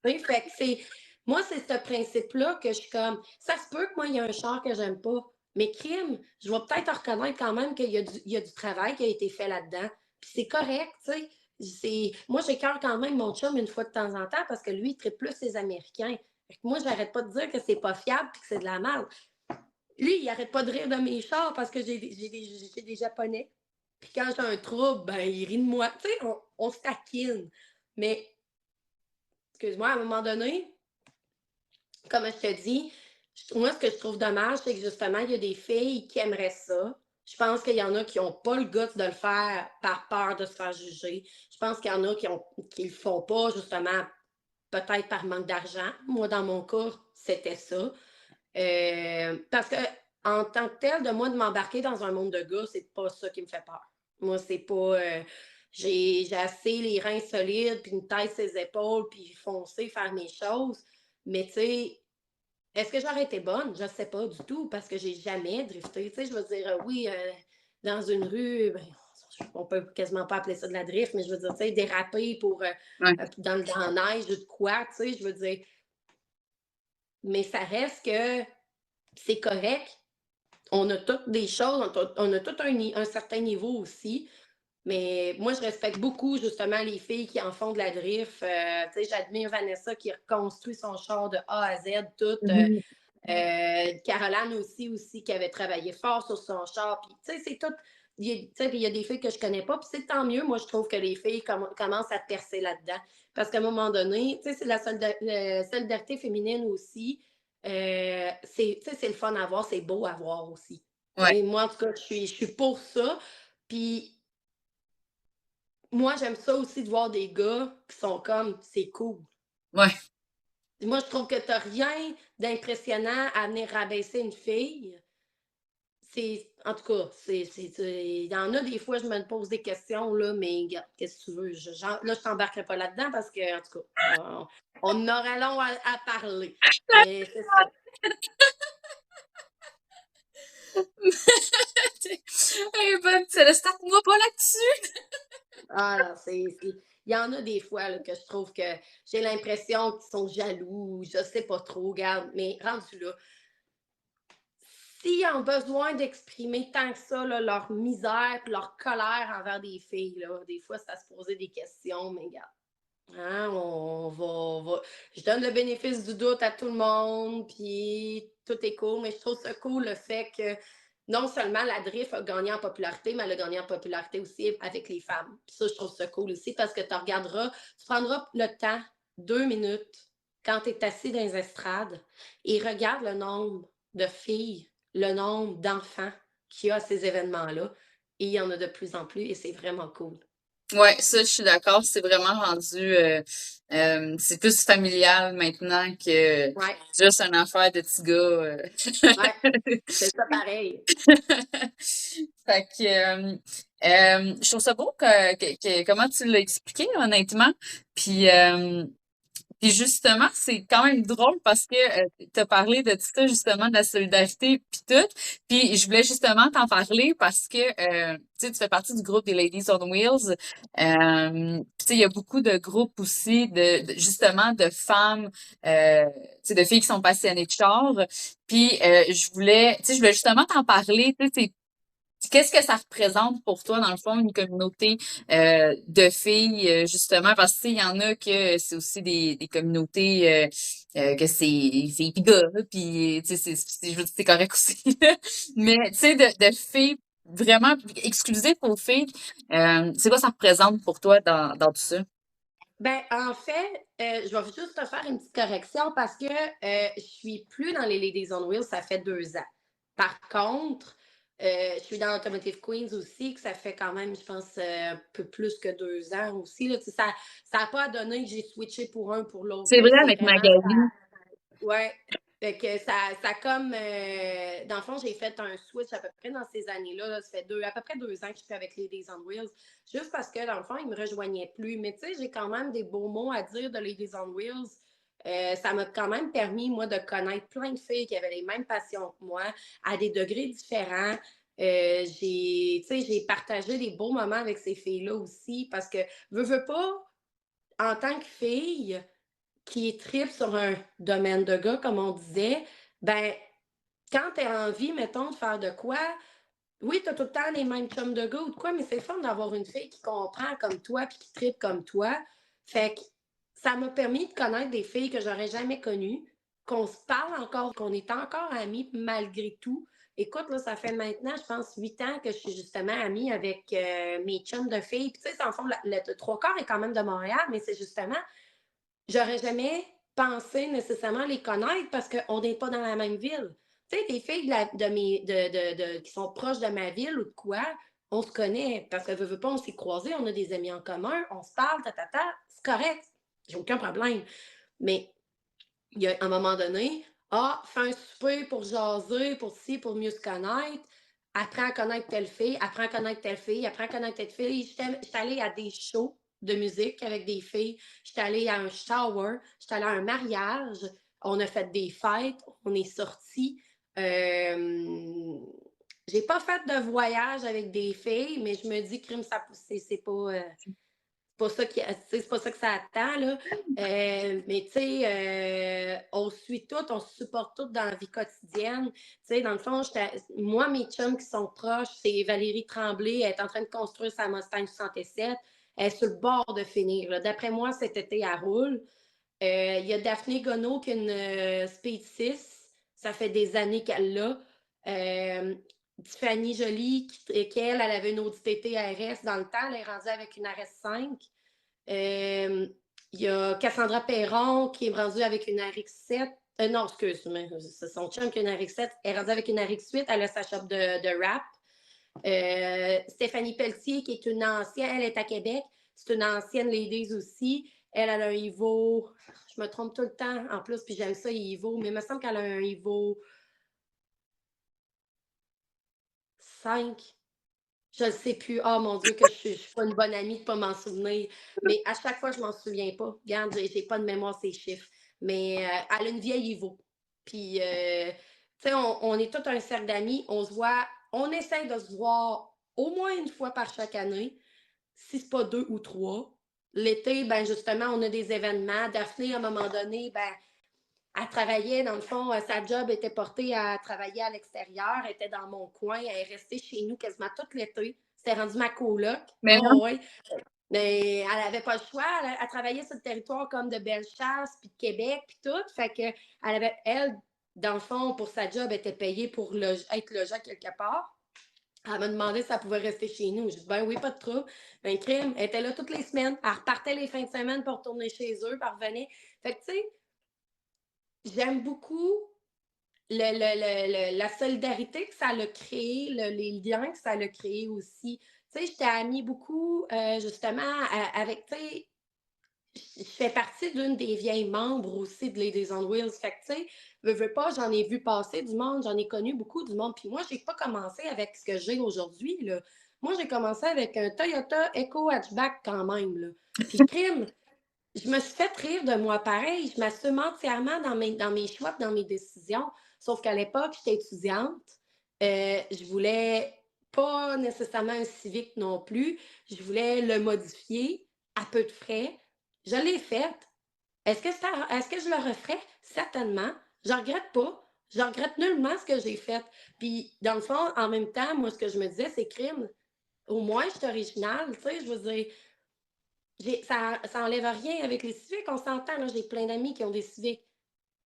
Oui, fait que moi, c'est ce principe-là que je suis comme, ça se peut que moi, il y a un char que j'aime pas, mais crime, je vais peut-être reconnaître quand même il y a du travail qui a été fait là-dedans. Puis c'est correct, tu sais. Moi, j'écœure quand même mon chum une fois de temps en temps parce que lui, il traite plus les Américains. Fait que moi, j'arrête pas de dire que c'est pas fiable et que c'est de la merde. Lui, il arrête pas de rire de mes chars parce que j'ai des Japonais. Puis quand j'ai un trouble, ben, il rit de moi. Tu sais, on se taquine. Mais, excuse-moi, à un moment donné, comme je te dis, moi, ce que je trouve dommage, c'est que justement, il y a des filles qui aimeraient ça. Je pense qu'il y en a qui n'ont pas le goût de le faire par peur de se faire juger. Je pense qu'il y en a qui le font pas, justement, peut-être par manque d'argent. Moi, dans mon cas, c'était ça. Parce que en tant que tel, de moi de m'embarquer dans un monde de gars, c'est pas ça qui me fait peur. Moi, c'est pas. J'ai assez les reins solides, puis une tête sur les épaules, puis foncer, faire mes choses. Mais tu sais, est-ce que j'aurais été bonne? Je ne sais pas du tout, parce que j'ai jamais drifté. Tu sais, je veux dire, oui, dans une rue, ben, on peut quasiment pas appeler ça de la drift, mais je veux dire, tu sais, déraper pour Ouais. dans la neige ou de quoi, tu sais, je veux dire. Mais ça reste que c'est correct. On a toutes des choses, on a tout un certain niveau aussi. Mais moi, je respecte beaucoup, justement, les filles qui en font de la drift. Tu sais, j'admire Vanessa qui reconstruit son char de A à Z, tout. Mhm. Caroline aussi, qui avait travaillé fort sur son char. Puis, tu sais, c'est tout. Tu sais, puis il y a des filles que je connais pas, puis c'est tant mieux. Moi, je trouve que les filles commencent à percer là-dedans. Parce qu'à un moment donné, tu sais, c'est la solidarité féminine aussi. Tu sais, c'est le fun à voir, c'est beau à voir aussi. Tu Ouais, sais, moi, en tout cas, je suis pour ça. Puis, moi, j'aime ça aussi de voir des gars qui sont comme, c'est cool. ouais. Moi, je trouve que t'as rien d'impressionnant à venir rabaisser une fille. En tout cas, il y en a des fois, je me pose des questions, là, mais regarde, qu'est-ce que tu veux? Là, je t'embarquerai pas là-dedans parce que, en tout cas, on aura long à parler. Mais c'est ça. Hey, bonne, c'est le start-moi pas là-dessus. Ah, non, il y en a des fois là, que je trouve que j'ai l'impression qu'ils sont jaloux, je sais pas trop, regarde, mais rendu là, s'ils ont besoin d'exprimer tant que ça, là, leur misère et leur colère envers des filles, là, des fois, c'est à se poser des questions, mais regarde. Hein, je donne le bénéfice du doute à tout le monde, puis tout est cool, mais je trouve ça cool le fait que non seulement la drift a gagné en popularité, mais elle a gagné en popularité aussi avec les femmes. Puis ça, je trouve ça cool aussi parce que tu prendras le temps, 2 minutes, quand tu es assis dans les estrades, et regarde le nombre de filles, le nombre d'enfants qu'il y a à ces événements-là. Et il y en a de plus en plus, et c'est vraiment cool. Ouais, ça, je suis d'accord. C'est vraiment rendu, c'est plus familial maintenant que Ouais, juste une affaire de petits gars. ouais, c'est ça pareil. Fait que, je trouve ça beau comment tu l'as expliqué, honnêtement. Puis, puis justement, c'est quand même drôle parce que tu as parlé de tout ça, justement, de la solidarité puis tout. Puis je voulais justement t'en parler parce que tu sais, tu fais partie du groupe des Ladies on Wheels. Tu sais, il y a beaucoup de groupes aussi justement de femmes, tu sais, de filles qui sont passionnées de char. Puis je voulais justement t'en parler. Tu sais, qu'est-ce que ça représente pour toi, dans le fond, une communauté de filles, justement, parce que tu sais, il y en a que c'est aussi des communautés que c'est filles pis gars, là, puis tu sais, je veux dire, c'est correct aussi. Mais tu sais, de filles vraiment exclusives aux filles, c'est quoi ça représente pour toi dans tout ça? Ben, en fait, je vais juste te faire une petite correction parce que je suis plus dans les Ladies on Wheels, ça fait 2 ans. Par contre, je suis dans Automotive Queens aussi, que ça fait quand même, je pense, un peu plus que 2 ans aussi. Là. Tu sais, ça n'a pas donné que j'ai switché pour un pour l'autre. C'est Là. vrai C'est avec vraiment Magali. ouais. Fait que ça comme dans le fond, j'ai fait un switch à peu près dans ces années-là. Là. Ça fait à peu près 2 ans que je suis avec les Ladies on Wheels. Juste parce que dans le fond, ils me rejoignaient plus. Mais tu sais, j'ai quand même des beaux mots à dire de Ladies on Wheels. Ça m'a quand même permis, moi, de connaître plein de filles qui avaient les mêmes passions que moi, à des degrés différents. J'ai partagé des beaux moments avec ces filles-là aussi parce que, veux pas, en tant que fille, qui tripe sur un domaine de gars, comme on disait, ben, quand tu as envie, mettons, de faire de quoi, oui, tu as tout le temps les mêmes chums de gars ou de quoi, mais c'est le fun d'avoir une fille qui comprend comme toi puis qui tripe comme toi. Fait que ça m'a permis de connaître des filles que j'aurais jamais connues, qu'on se parle encore, qu'on est encore amis malgré tout. Écoute, là, ça fait maintenant, je pense, 8 ans que je suis justement amie avec mes chums de filles. Puis, tu sais, en fond, le trois quarts est quand même de Montréal, mais c'est justement j'aurais jamais pensé nécessairement les connaître parce qu'on n'est pas dans la même ville. Tu sais, des filles qui sont proches de ma ville ou de quoi, on se connaît parce que veut pas, on s'est croisés, on a des amis en commun, on se parle, c'est correct. J'ai aucun problème. Mais il y a un moment donné, fais un souper pour jaser, pour ci, pour mieux se connaître. Apprends à connaître telle fille, apprends à connaître telle fille, apprends à connaître telle fille. J'étais allée à des shows de musique avec des filles. J'étais allée à un shower, j'étais allée à un mariage. On a fait des fêtes, on est sortis. J'ai pas fait de voyage avec des filles, mais je me dis, crime, c'est pas pas ça qui, tu sais, c'est pas ça que ça attend, là. Mais tu sais, on se suit toutes, on se supporte toutes dans la vie quotidienne. Tu sais, dans le fond, moi, mes chums qui sont proches, c'est Valérie Tremblay, elle est en train de construire sa Mustang 67. Elle est sur le bord de finir, là. D'après moi, cet été, elle roule. Il y a Daphné Gonneau qui a une Speed 6. Ça fait des années qu'elle l'a. Tiffany Joly, elle avait une Audi TT RS dans le temps. Elle est rendue avec une RS5. Il y a Cassandra Perron qui est rendue avec une RX7. Non, excuse-moi, c'est son chum qui a une RX7. Elle est rendue avec une RX8. Elle a sa shop de rap. Stéphanie Pelletier, qui est une ancienne, elle est à Québec. C'est une ancienne Ladies aussi. Elle a un Evo, je me trompe tout le temps en plus, puis j'aime ça, Evo, mais il me semble qu'elle a un Evo 5. Je ne sais plus. Oh mon Dieu, que je suis pas une bonne amie de ne pas m'en souvenir. Mais à chaque fois, je ne m'en souviens pas. Regarde, j'ai pas de mémoire ces chiffres. Mais elle a une vieille Evo. Puis, tu sais, on est tout un cercle d'amis. On se voit, on essaie de se voir au moins une fois par chaque année, si ce n'est pas 2 ou 3. L'été, ben justement, on a des événements. Daphné, à un moment donné, ben, elle travaillait, dans le fond, sa job était portée à travailler à l'extérieur. Elle était dans mon coin. Elle est restée chez nous quasiment tout l'été. C'était rendu ma coloc. Mais non. Oh, ouais. Mais elle n'avait pas le choix. Elle travaillait sur le territoire comme de Bellechasse, puis de Québec, puis tout. Fait que elle, dans le fond, pour sa job, était payée pour être logée quelque part. Elle m'a demandé si elle pouvait rester chez nous. J'ai dit, ben oui, pas de trouble. Ben, crime, elle était là toutes les semaines. Elle repartait les fins de semaine pour retourner chez eux, puis elle revenait. Fait que, tu sais, j'aime beaucoup la solidarité que ça a créé, les liens que ça a créé aussi. Tu sais, j'étais amie beaucoup, justement, avec, tu sais, je fais partie d'une des vieilles membres aussi de Ladies on Wheels. Fait que, tu sais, veux pas, j'en ai vu passer du monde, j'en ai connu beaucoup du monde. Puis moi, j'ai pas commencé avec ce que j'ai aujourd'hui, là. Moi, j'ai commencé avec un Toyota Eco Hatchback quand même, là. Puis crime, je me suis fait rire de moi pareil. Je m'assume entièrement dans mes choix, dans mes décisions. Sauf qu'à l'époque, j'étais étudiante. Je voulais pas nécessairement un Civic non plus. Je voulais le modifier à peu de frais. Je l'ai fait. Est-ce que je le referais? Certainement. Je regrette pas. Je regrette nullement ce que j'ai fait. Puis, dans le fond, en même temps, moi, ce que je me disais, c'est crime. Au moins, je suis originale. Tu sais, je veux dire, ça enlève rien avec les civiques, on s'entend, là, j'ai plein d'amis qui ont des civiques.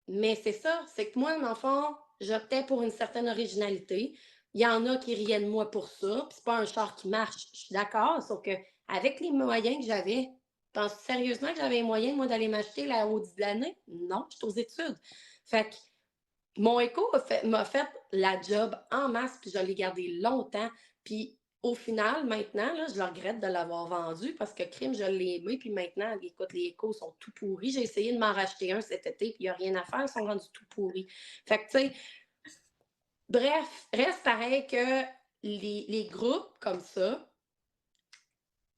Mais c'est ça, c'est que moi, dans le fond, j'optais pour une certaine originalité. Il y en a qui riaient de moi pour ça, puis c'est pas un char qui marche, je suis d'accord, sauf que avec les moyens que j'avais, pense sérieusement que j'avais les moyens, moi, d'aller m'acheter la Audi de l'année? Non, je suis aux études. Fait que mon écho m'a fait la job en masse, puis je l'ai gardé longtemps. Puis au final, maintenant, là, je le regrette de l'avoir vendu parce que crime, je l'ai aimé. Puis maintenant, écoute, les échos sont tout pourris. J'ai essayé de m'en racheter un cet été, puis il n'y a rien à faire, ils sont rendus tout pourris. Fait que, tu sais, bref, reste pareil que les groupes comme ça,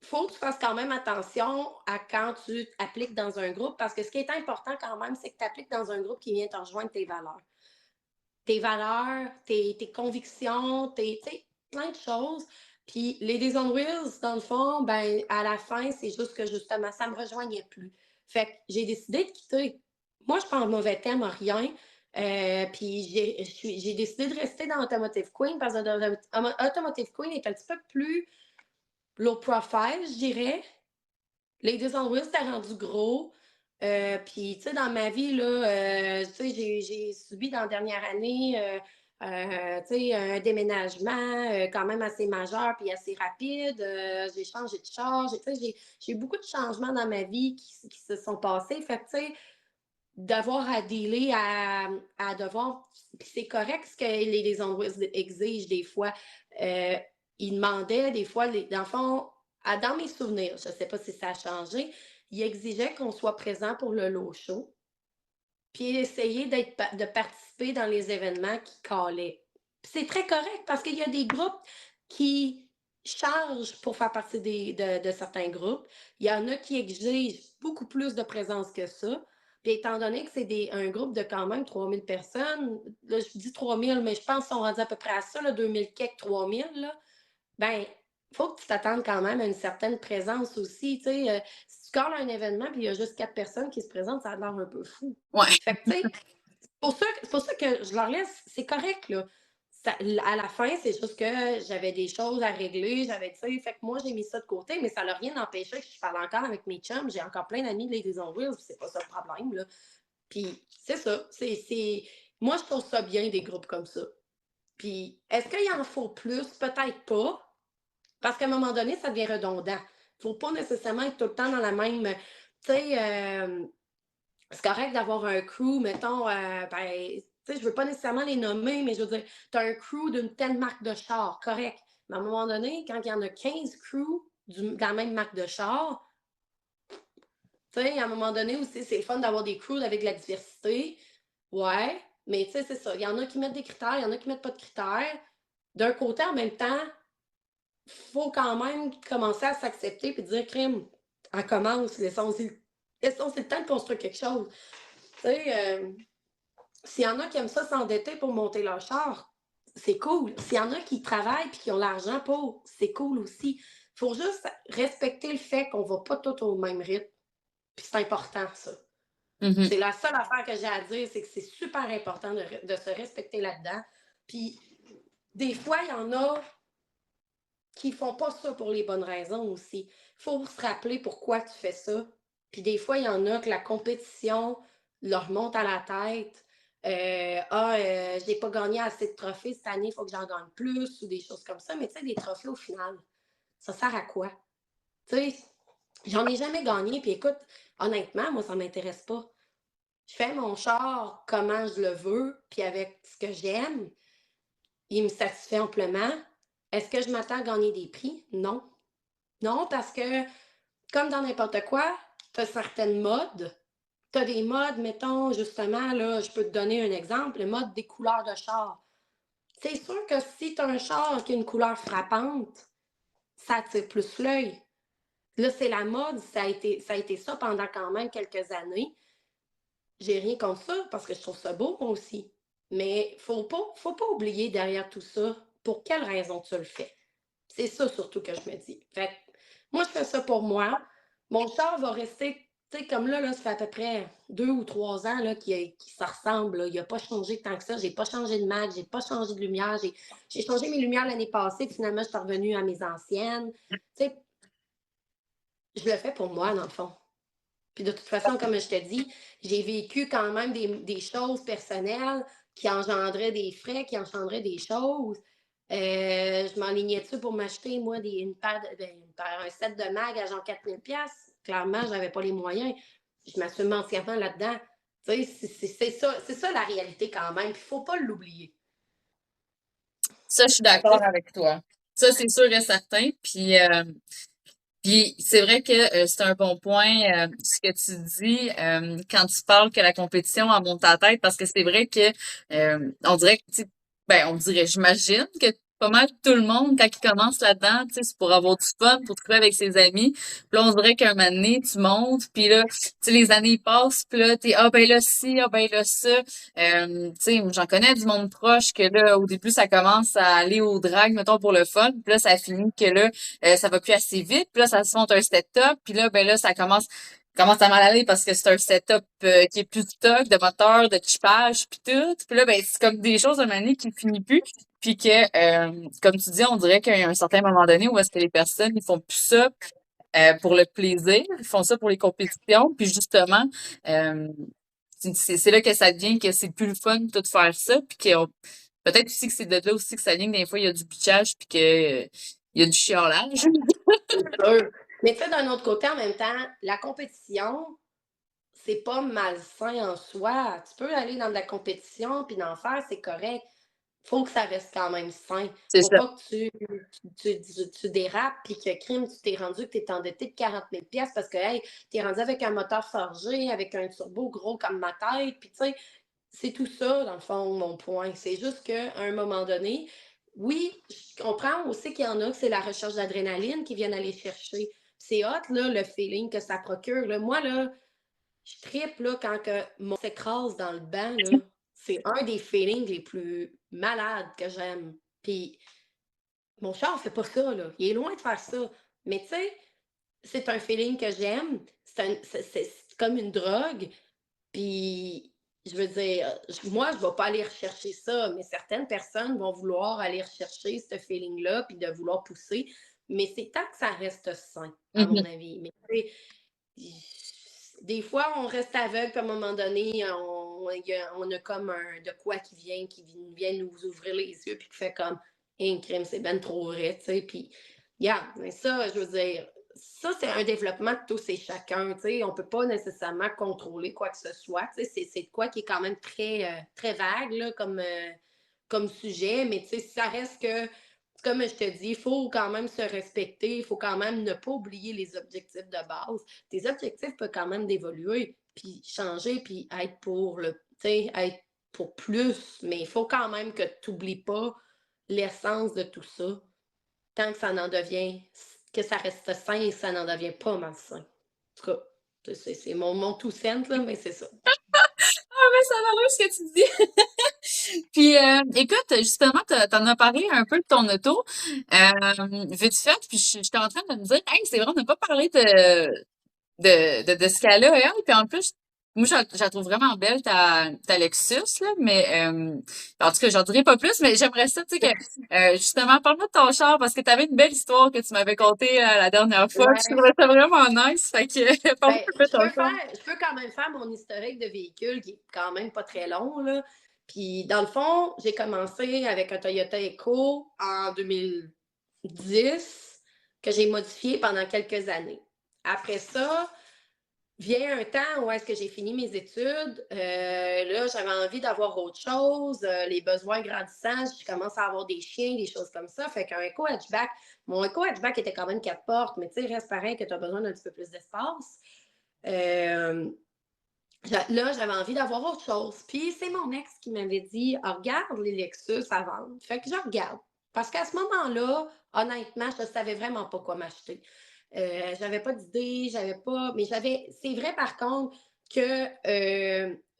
faut que tu fasses quand même attention à quand tu appliques dans un groupe parce que ce qui est important quand même, c'est que tu appliques dans un groupe qui vient te rejoindre tes valeurs. Tes valeurs, tes convictions, plein de choses. Puis les Days on Wheels, dans le fond, ben, à la fin, c'est juste que justement, ça ne me rejoignait plus. Fait que j'ai décidé de quitter. Moi, je prends un mauvais thème à rien. Puis j'ai décidé de rester dans Automotive Queen parce que Automotive Queen est un petit peu plus low profile, je dirais. Ladies on Wheels, c'était rendu gros. Puis, tu sais, dans ma vie, là, tu sais, j'ai subi dans la dernière année, tu sais, un déménagement quand même assez majeur puis assez rapide. J'ai changé de charge. Tu sais, j'ai eu beaucoup de changements dans ma vie qui se sont passés. Fait que, tu sais, d'avoir à dealer, à devoir... Puis c'est correct ce que les on Wheels exigent des fois. Ils demandaient des fois, dans le fond, dans mes souvenirs, je ne sais pas si ça a changé, ils exigeaient qu'on soit présent pour le lot show, puis essayer de participer dans les événements qui calaient. Puis c'est très correct parce qu'il y a des groupes qui chargent pour faire partie de certains groupes. Il y en a qui exigent beaucoup plus de présence que ça. Puis étant donné que c'est un groupe de quand même 3000 personnes, là je dis 3000, mais je pense qu'ils sont rendus à peu près à ça, là, 2000 quelques, 3000, là, ben faut que tu t'attendes quand même à une certaine présence aussi, tu sais, si tu colles à un événement puis il y a juste 4 personnes qui se présentent, ça a l'air un peu fou. Ouais. Fait que, tu sais, c'est pour ça que je leur laisse, c'est correct, là. À la fin, c'est juste que j'avais des choses à régler, j'avais, tu sais, fait que moi, j'ai mis ça de côté, mais ça n'a rien empêché que je parle encore avec mes chums. J'ai encore plein d'amis de Ladies on Wheels, c'est pas ça le problème, là. Puis c'est ça, moi, je trouve ça bien, des groupes comme ça. Puis est-ce qu'il en faut plus? Peut-être pas, parce qu'à un moment donné, ça devient redondant. Faut pas nécessairement être tout le temps dans la même, tu sais, c'est correct d'avoir un crew, mettons, ben, tu sais, je veux pas nécessairement les nommer, mais je veux dire, tu as un crew d'une telle marque de char, correct. Mais à un moment donné, quand il y en a 15 crews de la même marque de char, tu sais, à un moment donné aussi, c'est le fun d'avoir des crews avec de la diversité. Ouais, mais tu sais, c'est ça. Il y en a qui mettent des critères, il y en a qui mettent pas de critères. D'un côté, en même temps, faut quand même commencer à s'accepter et dire, crime, elle commence, laissons-y le temps de construire quelque chose. Tu sais, s'il y en a qui aiment ça s'endetter pour monter leur char, c'est cool. S'il y en a qui travaillent et qui ont l'argent pour, c'est cool aussi. Il faut juste respecter le fait qu'on ne va pas tous au même rythme. Puis c'est important, ça. Mhm. C'est la seule affaire que j'ai à dire, c'est que c'est super important de se respecter là-dedans. Puis des fois, il y en a qui font pas ça pour les bonnes raisons aussi. Il faut se rappeler pourquoi tu fais ça. Puis des fois, il y en a que la compétition leur monte à la tête. J'ai pas gagné assez de trophées cette année, il faut que j'en gagne plus ou des choses comme ça. Mais tu sais, des trophées au final, ça sert à quoi? Tu sais, j'en ai jamais gagné. Puis écoute, honnêtement, moi, ça m'intéresse pas. Je fais mon char comment je le veux, puis avec ce que j'aime. Il me satisfait amplement. Est-ce que je m'attends à gagner des prix? Non. Non, parce que, comme dans n'importe quoi, tu as certaines modes. Tu as des modes, mettons, justement, là, je peux te donner un exemple, le mode des couleurs de char. C'est sûr que si tu as un char qui a une couleur frappante, ça attire plus l'œil. Là, c'est la mode, ça a été ça pendant quand même quelques années. J'ai rien contre ça parce que je trouve ça beau, moi aussi. Mais faut pas oublier derrière tout ça pour quelle raison tu le fais. C'est ça surtout que je me dis. Fait que moi, je fais ça pour moi. Mon char va rester, tu sais, comme là, ça fait à peu près 2 ou 3 ans là, qui se ressemble. Là. Il n'a pas changé tant que ça. J'ai pas changé de Mac, j'ai pas changé de lumière. J'ai changé mes lumières l'année passée, puis finalement, je suis revenue à mes anciennes. Tu sais, je le fais pour moi, dans le fond. Puis de toute façon, comme je te dis, j'ai vécu quand même des choses personnelles qui engendraient des frais, qui engendraient des choses. Je m'enlignais dessus pour m'acheter, moi, une paire un set de mag à genre 4000$. Clairement, je n'avais pas les moyens. Je m'assume entièrement là-dedans. Tu sais, c'est ça la réalité quand même. Puis il ne faut pas l'oublier. Ça, je suis Fait que, tu d'accord sais, avec toi. Ça, c'est sûr et certain. Puis c'est vrai que c'est un bon point ce que tu dis quand tu parles que la compétition en monte ta tête parce que c'est vrai que on dirait que on dirait j'imagine que pas mal tout le monde quand il commence là-dedans, tu sais, c'est pour avoir du fun, pour trouver avec ses amis. Puis là on dirait qu'un moment donné tu montes, puis là tu sais les années passent, puis là t'es ah ben là ci, ah ben là ça. Tu sais j'en connais du monde proche que là au début ça commence à aller au drag mettons pour le fun, puis là ça finit que là ça va plus assez vite, puis là, ça se monte un setup, puis là, ben là, ça commence à mal aller parce que c'est un setup qui est plus stock, de moteur, de chippage, puis tout. Puis là, ben, c'est comme des choses de manière qui finit plus. Puis que, comme tu dis, on dirait qu'il y a un certain moment donné où est-ce que les personnes, ils font plus ça pour le plaisir, ils font ça pour les compétitions. Puis justement, euh, c'est là que ça devient que c'est plus le fun de tout faire ça, puis que peut-être aussi que c'est de là aussi que ça vient que des fois, il y a du bitchage, puis que il y a du chiolage. c'est sûr. Mais tu sais, d'un autre côté, en même temps, la compétition, c'est pas malsain en soi. Tu peux aller dans de la compétition puis d'en faire, c'est correct. Faut que ça reste quand même sain. C'est Faut ça. pas que tu dérapes puis que crime, tu t'es rendu que tu es endetté de 40 000$ parce que hey, tu es rendu avec un moteur forgé, avec un turbo gros comme ma tête. Puis tu sais, c'est tout ça, dans le fond, mon point. C'est juste qu'à un moment donné, oui, je comprends aussi qu'il y en a que c'est la recherche d'adrénaline qui viennent aller chercher. C'est hot, là, le feeling que ça procure. Là. Moi, là, je trippe là, quand que mon s'écrase dans le banc. Là. C'est un des feelings les plus malades que j'aime. Puis Mon char fait pas ça, là. Il est loin de faire ça. Mais tu sais, c'est un feeling que j'aime. C'est comme une drogue. Puis, je veux dire, moi, je vais pas aller rechercher ça, mais certaines personnes vont vouloir aller rechercher ce feeling-là, puis de vouloir pousser. Mais c'est tant que ça reste sain, à mon Mhm. avis. Mais tu sais, des fois, on reste aveugle, puis à un moment donné, on a comme un de quoi qui vient nous ouvrir les yeux, puis qui fait comme, un crime, c'est ben trop vrai, tu sais. Puis, regarde, mais ça, je veux dire, ça, c'est un développement de tous et chacun, tu sais. On peut pas nécessairement contrôler quoi que ce soit, tu sais. C'est de quoi qui est quand même très vague, là, comme sujet, mais tu sais, ça reste que comme je te dis, il faut quand même se respecter, il faut quand même ne pas oublier les objectifs de base. Tes objectifs peuvent quand même évoluer, puis changer, puis être pour être pour plus, mais il faut quand même que tu n'oublies pas l'essence de tout ça, tant que ça n'en devient, que ça reste sain et ça n'en devient pas malsain. En tout cas, c'est mon tout simple, là, mais c'est ça. Ah, mais ça a l'air ce que tu dis. Puis, écoute, justement, t'en as parlé un peu de ton auto, vite fait, puis j'étais en train de me dire, hey, c'est vrai, on n'a pas parlé de ce qu'elle a, elle. Puis en plus, moi, je la trouve vraiment belle, ta Lexus, là, mais en tout cas, j'en dirai pas plus, mais j'aimerais ça, tu sais, que justement, parle-moi de ton char, parce que tu avais une belle histoire que tu m'avais contée la dernière fois, puis je Ouais. trouvais ça vraiment nice. Fait que parle-moi Ben, un peu de ton char. je peux quand même faire mon historique de véhicule qui est quand même pas très long, là. Puis, dans le fond, j'ai commencé avec un Toyota Echo en 2010 que j'ai modifié pendant quelques années. Après ça, vient un temps où est-ce que j'ai fini mes études. Là, j'avais envie d'avoir autre chose. Les besoins grandissant, je commence à avoir des chiens, des choses comme ça. Fait qu'un Echo hatchback, mon Echo hatchback était quand même 4 portes, mais tu sais, reste pareil que tu as besoin d'un petit peu plus d'espace. Euh, là, j'avais envie d'avoir autre chose. Puis c'est mon ex qui m'avait dit, ah, regarde les Lexus à vendre. Fait que je regarde. Parce qu'à ce moment-là, honnêtement, je ne savais vraiment pas quoi m'acheter. J'avais pas d'idée, j'avais pas. Mais j'avais. C'est vrai par contre que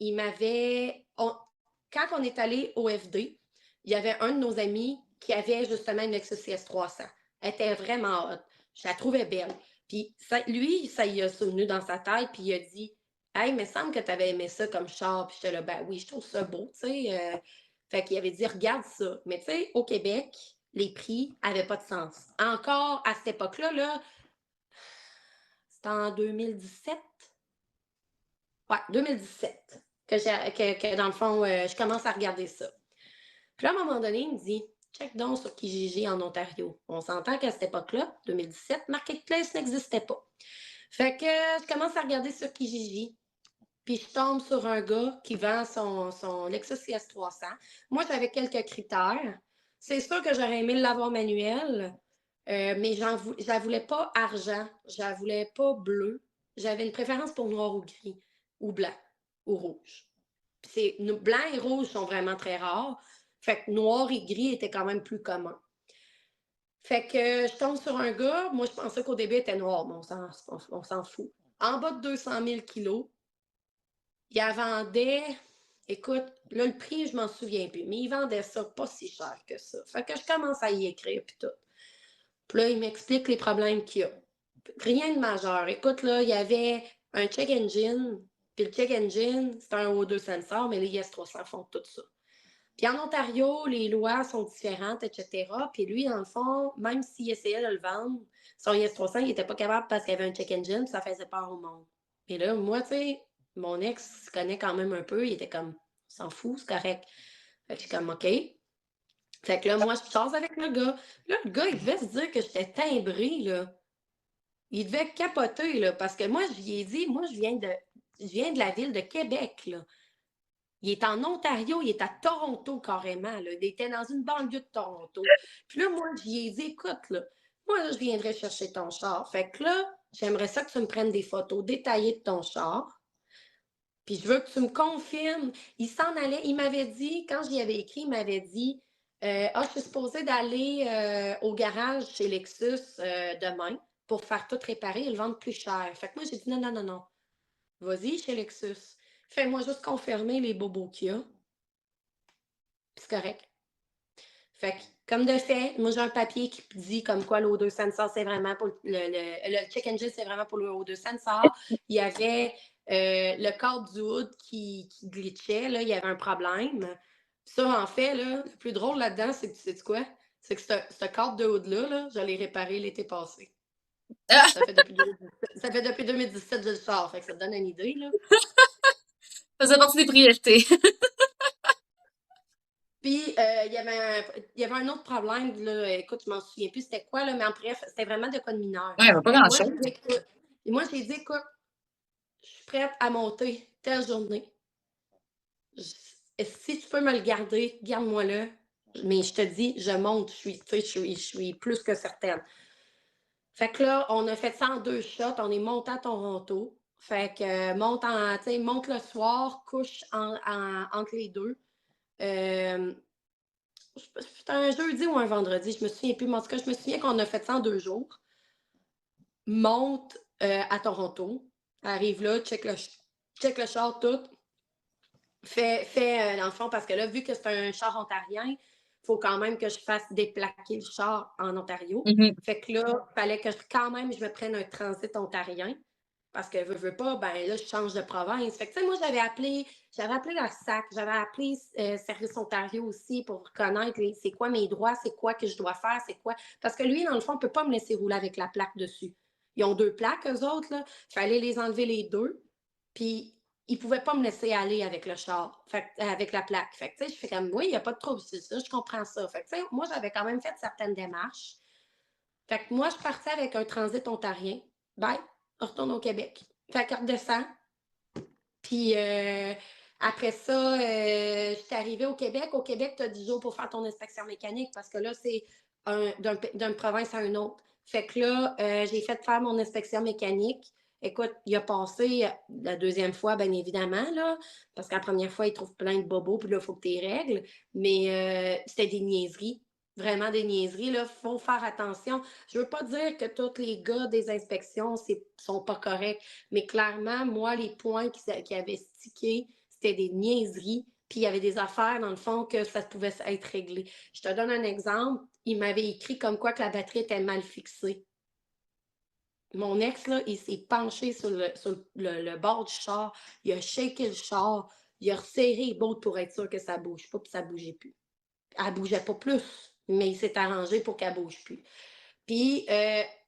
il m'avait. Quand on est allé au FD, il y avait un de nos amis qui avait justement une Lexus CS 300. Elle était vraiment hot. Je la trouvais belle. Puis ça, lui, ça y a souvenu dans sa tête, puis il a dit, hey, il me semble que tu avais aimé ça comme char. Puis j'étais là, ben oui, je trouve ça beau, tu sais. Fait qu'il avait dit, regarde ça. Mais tu sais, au Québec, les prix n'avaient pas de sens. Encore à cette époque-là, là, c'était en 2017. Ouais, 2017. Que dans le fond, je commence à regarder ça. Puis là, à un moment donné, il me dit, check donc sur Kijiji en Ontario. On s'entend qu'à cette époque-là, 2017, Marketplace n'existait pas. Fait que je commence à regarder sur Kijiji. Puis je tombe sur un gars qui vend son Lexus CS 300. Moi, j'avais quelques critères. C'est sûr que j'aurais aimé l'avoir manuel, mais je la voulais pas argent, je la voulais pas bleu. J'avais une préférence pour noir ou gris, ou blanc, ou rouge. Blanc et rouge sont vraiment très rares. Fait que noir et gris étaient quand même plus communs. Fait que je tombe sur un gars, moi je pensais qu'au début il était noir, mais on s'en fout. En bas de 200 000 kilos, il la vendait, écoute, là, le prix, je m'en souviens plus, mais il vendait ça pas si cher que ça. Fait que je commence à y écrire, puis tout. Puis là, il m'explique les problèmes qu'il y a. Rien de majeur. Écoute, là, il y avait un check engine, puis le check engine, c'est un O2 sensor, mais les IS 300 font tout ça. Puis en Ontario, les lois sont différentes, etc. Puis lui, dans le fond, même s'il essayait de le vendre, son IS 300, il n'était pas capable parce qu'il y avait un check engine, ça faisait peur au monde. Et là, moi, tu sais, mon ex connaît quand même un peu, il était comme, s'en fout, c'est correct. Fait que je suis comme, OK. Fait que là, moi, je chasse avec le gars. Là, le gars, il devait se dire que j'étais timbré, là. Il devait capoter, là, parce que moi, je lui ai dit, moi, je viens de la ville de Québec, là. Il est en Ontario, il est à Toronto carrément. Là. Il était dans une banlieue de Toronto. Puis là, moi, j'y ai dit, écoute, là, moi, là, je viendrai chercher ton char. Fait que là, j'aimerais ça que tu me prennes des photos détaillées de ton char. Puis je veux que tu me confirmes. Il s'en allait, il m'avait dit, quand j'y avais écrit, il m'avait dit, ah, je suis supposée d'aller au garage chez Lexus demain pour faire tout réparer et le vendre plus cher. Fait que moi, j'ai dit, non, non, non, non. Vas-y chez Lexus. Fais-moi juste confirmer les bobos qu'il y a. C'est correct. Fait Comme de fait, moi, j'ai un papier qui dit comme quoi l'O2 sensor, c'est vraiment pour le check engine, c'est vraiment pour le O2 sensor. Il y avait le câble du hood qui glitchait, là, il y avait un problème. Ça, en fait, là, le plus drôle là-dedans, c'est que tu sais quoi? C'est que ce câble de hood-là, là, je l'ai réparé l'été passé. Ah! Ça fait depuis 2017, ça fait depuis 2017 que je le sors, fait que ça te donne une idée, là. Ça faisait partie des priorités. Puis, il y avait un autre problème, là, écoute, je m'en souviens plus c'était quoi, là, mais en bref, c'était vraiment de quoi de mineur. Ouais, pas Moi, grand-chose. j'ai dit, écoute, je suis prête à monter telle journée. Si tu peux me le garder, garde-moi-le. Mais je te dis, je monte, je suis plus que certaine. Fait que là, on a fait ça en 2 shots, on est monté à Toronto. Fait que monte le soir, couche entre les deux. C'était un jeudi ou un vendredi, je me souviens plus, mais en tout cas, je me souviens qu'on a fait ça en 2 jours. Monte à Toronto, arrive là, check le char, tout. Fait dans le fond, parce que là, vu que c'est un char ontarien, il faut quand même que je fasse déplaquer le char en Ontario. Fait que là, il fallait que quand même je me prenne un transit ontarien. Parce que veux pas, ben là, je change de province. Fait que, tu sais, moi, j'avais appelé la SAC, j'avais appelé Service Ontario aussi pour connaître c'est quoi mes droits, c'est quoi que je dois faire, c'est quoi. Parce que lui, dans le fond, on ne peut pas me laisser rouler avec la plaque dessus. Ils ont 2 plaques, eux autres, là. Il fallait les enlever les 2. Puis, ils ne pouvaient pas me laisser aller avec le char, avec la plaque. Fait que, tu sais, je fais comme, oui, il n'y a pas de trouble, c'est ça, je comprends ça. Fait que, tu sais, moi, j'avais quand même fait certaines démarches. Fait que moi, je partais avec un transit ontarien. Bye, on retourne au Québec. Fait que redescends. Puis après ça, je suis arrivée au Québec. Au Québec, tu as 10 jours pour faire ton inspection mécanique parce que là, c'est d'une province à une autre. Fait que là, j'ai fait faire mon inspection mécanique. Écoute, il a passé la deuxième fois, bien évidemment, là, parce que la première fois, il trouve plein de bobos, puis là, il faut que tu les règles. Mais c'était des niaiseries, vraiment des niaiseries. Il faut faire attention. Je ne veux pas dire que tous les gars des inspections ne sont pas corrects, mais clairement, moi, les points qui avaient stické, c'était des niaiseries. Puis il y avait des affaires, dans le fond, que ça pouvait être réglé. Je te donne un exemple. Il m'avait écrit comme quoi que la batterie était mal fixée. Mon ex, là, il s'est penché sur le bord du char. Il a shaké le char. Il a resserré les bottes pour être sûr que ça ne bouge pas, puis ça ne bougeait plus. Elle ne bougeait pas plus, mais il s'est arrangé pour qu'elle ne bouge plus. Puis,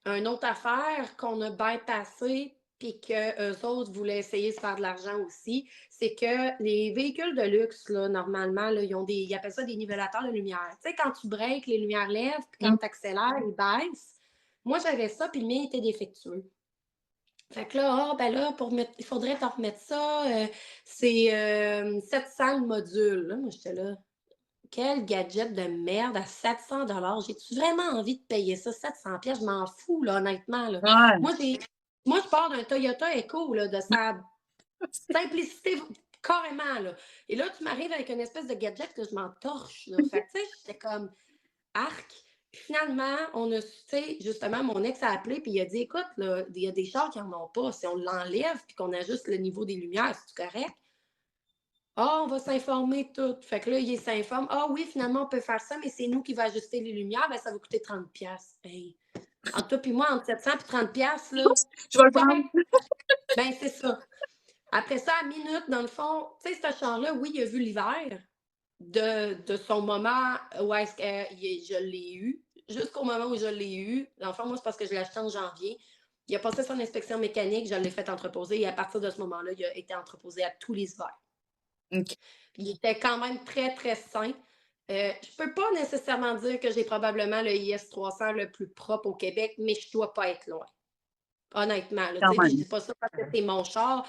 une autre affaire qu'on a bypassé, puis qu'eux autres voulaient essayer de faire de l'argent aussi, c'est que les véhicules de luxe, là, normalement, là, ils appellent ça des nivellateurs de lumière. Tu sais, quand tu breaks, les lumières lèvent, puis quand tu accélères, ils baissent. Moi, j'avais ça, puis le mien était défectueux. Fait que là, ben là, il faudrait t'en remettre ça. C'est 700 le module. Là, moi, j'étais là. Quel gadget de merde à 700 $. J'ai-tu vraiment envie de payer ça, 700 pièces? Je m'en fous, là, honnêtement. Là. Ouais. Moi, je pars d'un Toyota Echo, là, de sa simplicité carrément. Là. Et là, tu m'arrives avec une espèce de gadget que je m'en torche. Là. Fait que, tu sais, j'étais comme arc. Puis finalement, on a, tu sais, justement, mon ex a appelé puis il a dit, écoute, là, il y a des chars qui n'en ont pas. Si on l'enlève puis qu'on ajuste le niveau des lumières, c'est correct? Ah, on va s'informer tout. Fait que là, il s'informe. Ah oui, finalement, on peut faire ça, mais c'est nous qui va ajuster les lumières. Ben, ça va coûter 30$. Hey. Entre toi et moi, entre 700 et 30$, là. Je vais le prendre. Ben, c'est ça. Après ça, à minute, dans le fond, tu sais, ce char-là, oui, il a vu l'hiver de son moment où est-ce que je l'ai eu, jusqu'au moment où je l'ai eu. Dans le fond, moi, c'est parce que je l'ai acheté en janvier. Il a passé son inspection mécanique, je l'ai fait entreposer et à partir de ce moment-là, il a été entreposé à tous les hivers. OK. Puis il était quand même très, très sain. Je peux pas nécessairement dire que j'ai probablement le IS300 le plus propre au Québec, mais je dois pas être loin. Honnêtement. Là, Quand je même. dis pas ça parce que c'est mon char.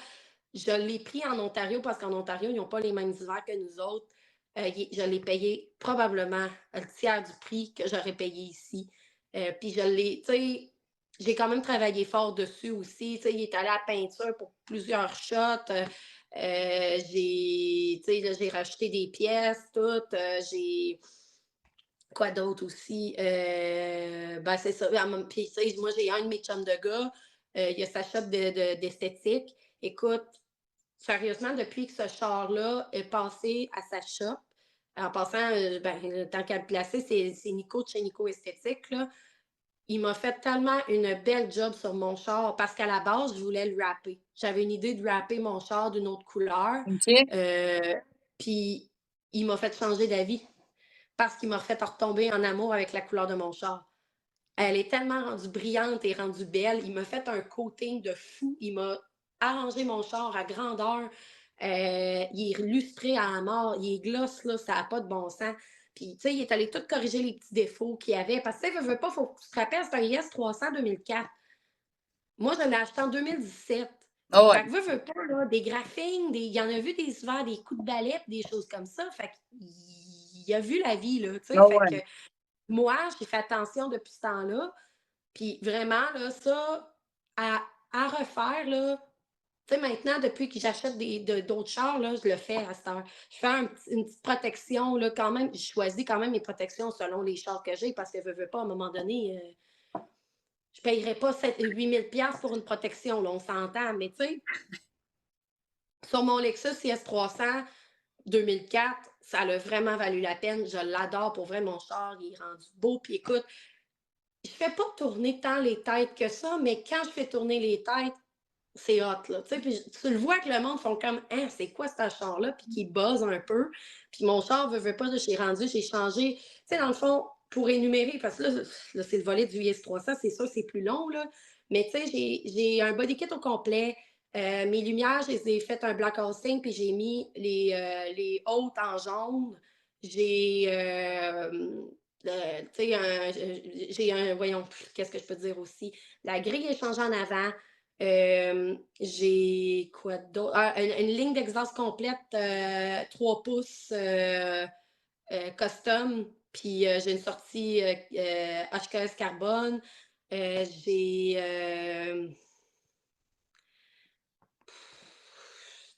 Je l'ai pris en Ontario parce qu'en Ontario, ils n'ont pas les mêmes hivers que nous autres. Je l'ai payé probablement le tiers du prix que j'aurais payé ici. Puis je l'ai, tu sais, j'ai quand même travaillé fort dessus aussi. Tu sais, il est allé à la peinture pour plusieurs shots. J'ai racheté des pièces, toutes. J'ai quoi d'autre aussi? Ben, c'est ça. Puis, tu sais, moi, j'ai un de mes chums de gars. Il a sa shop d'esthétique. Écoute, sérieusement, depuis que ce char-là est passé à sa shop, En passant, tant qu'à le placer, c'est Nico de chez Nico Esthétique, là. Il m'a fait tellement une belle job sur mon char parce qu'à la base, je voulais le wrapper. J'avais une idée de wrapper mon char d'une autre couleur. OK. Puis il m'a fait changer d'avis parce qu'il m'a fait retomber en amour avec la couleur de mon char. Elle est tellement rendue brillante et rendue belle. Il m'a fait un coating de fou. Il m'a arrangé mon char à grandeur. Il est lustré à la mort. Il est gloss, là, ça n'a pas de bon sens. Puis, tu sais, il est allé tout corriger les petits défauts qu'il y avait. Parce que, tu sais, veux pas, faut que tu te rappelles, c'est un IS 300 2004. Moi, je l'ai acheté en 2017. Oh, ouais. Fait que, veux pas, là, des graphines, il y en a vu des hivers, des coups de balai, des choses comme ça. Fait qu'il a vu la vie, là, tu sais. Oh, Fait ouais. que moi, j'ai fait attention depuis ce temps-là. Puis vraiment, là, ça, à refaire, là, tu sais, maintenant, depuis que j'achète d'autres chars, là, je le fais à cette heure. Je fais une petite protection, là, quand même. Je choisis quand même mes protections selon les chars que j'ai parce que je veux pas, à un moment donné, je ne payerais pas 8 000 $ pour une protection, là, on s'entend. Mais tu sais, sur mon Lexus IS 300 2004, ça a vraiment valu la peine. Je l'adore pour vrai, mon char, il est rendu beau. Puis écoute, je fais pas tourner tant les têtes que ça, mais quand je fais tourner les têtes, c'est hot, là. Puis tu le vois que le monde font comme hein, c'est quoi ce char-là? Puis qui buzz un peu. Puis mon char, veut pas, j'ai rendu, j'ai changé. Tu sais, dans le fond, pour énumérer, parce que là c'est le volet du IS 300, c'est sûr, c'est plus long, là. Mais tu sais, j'ai un body kit au complet. Mes lumières, je les ai faites un black hosting, puis j'ai mis les hautes en jaune. J'ai j'ai voyons, qu'est-ce que je peux dire aussi? La grille est changée en avant. J'ai quoi d'autre? Une ligne d'exhaust complète, 3 pouces custom. Puis j'ai une sortie HKS carbone. J'ai.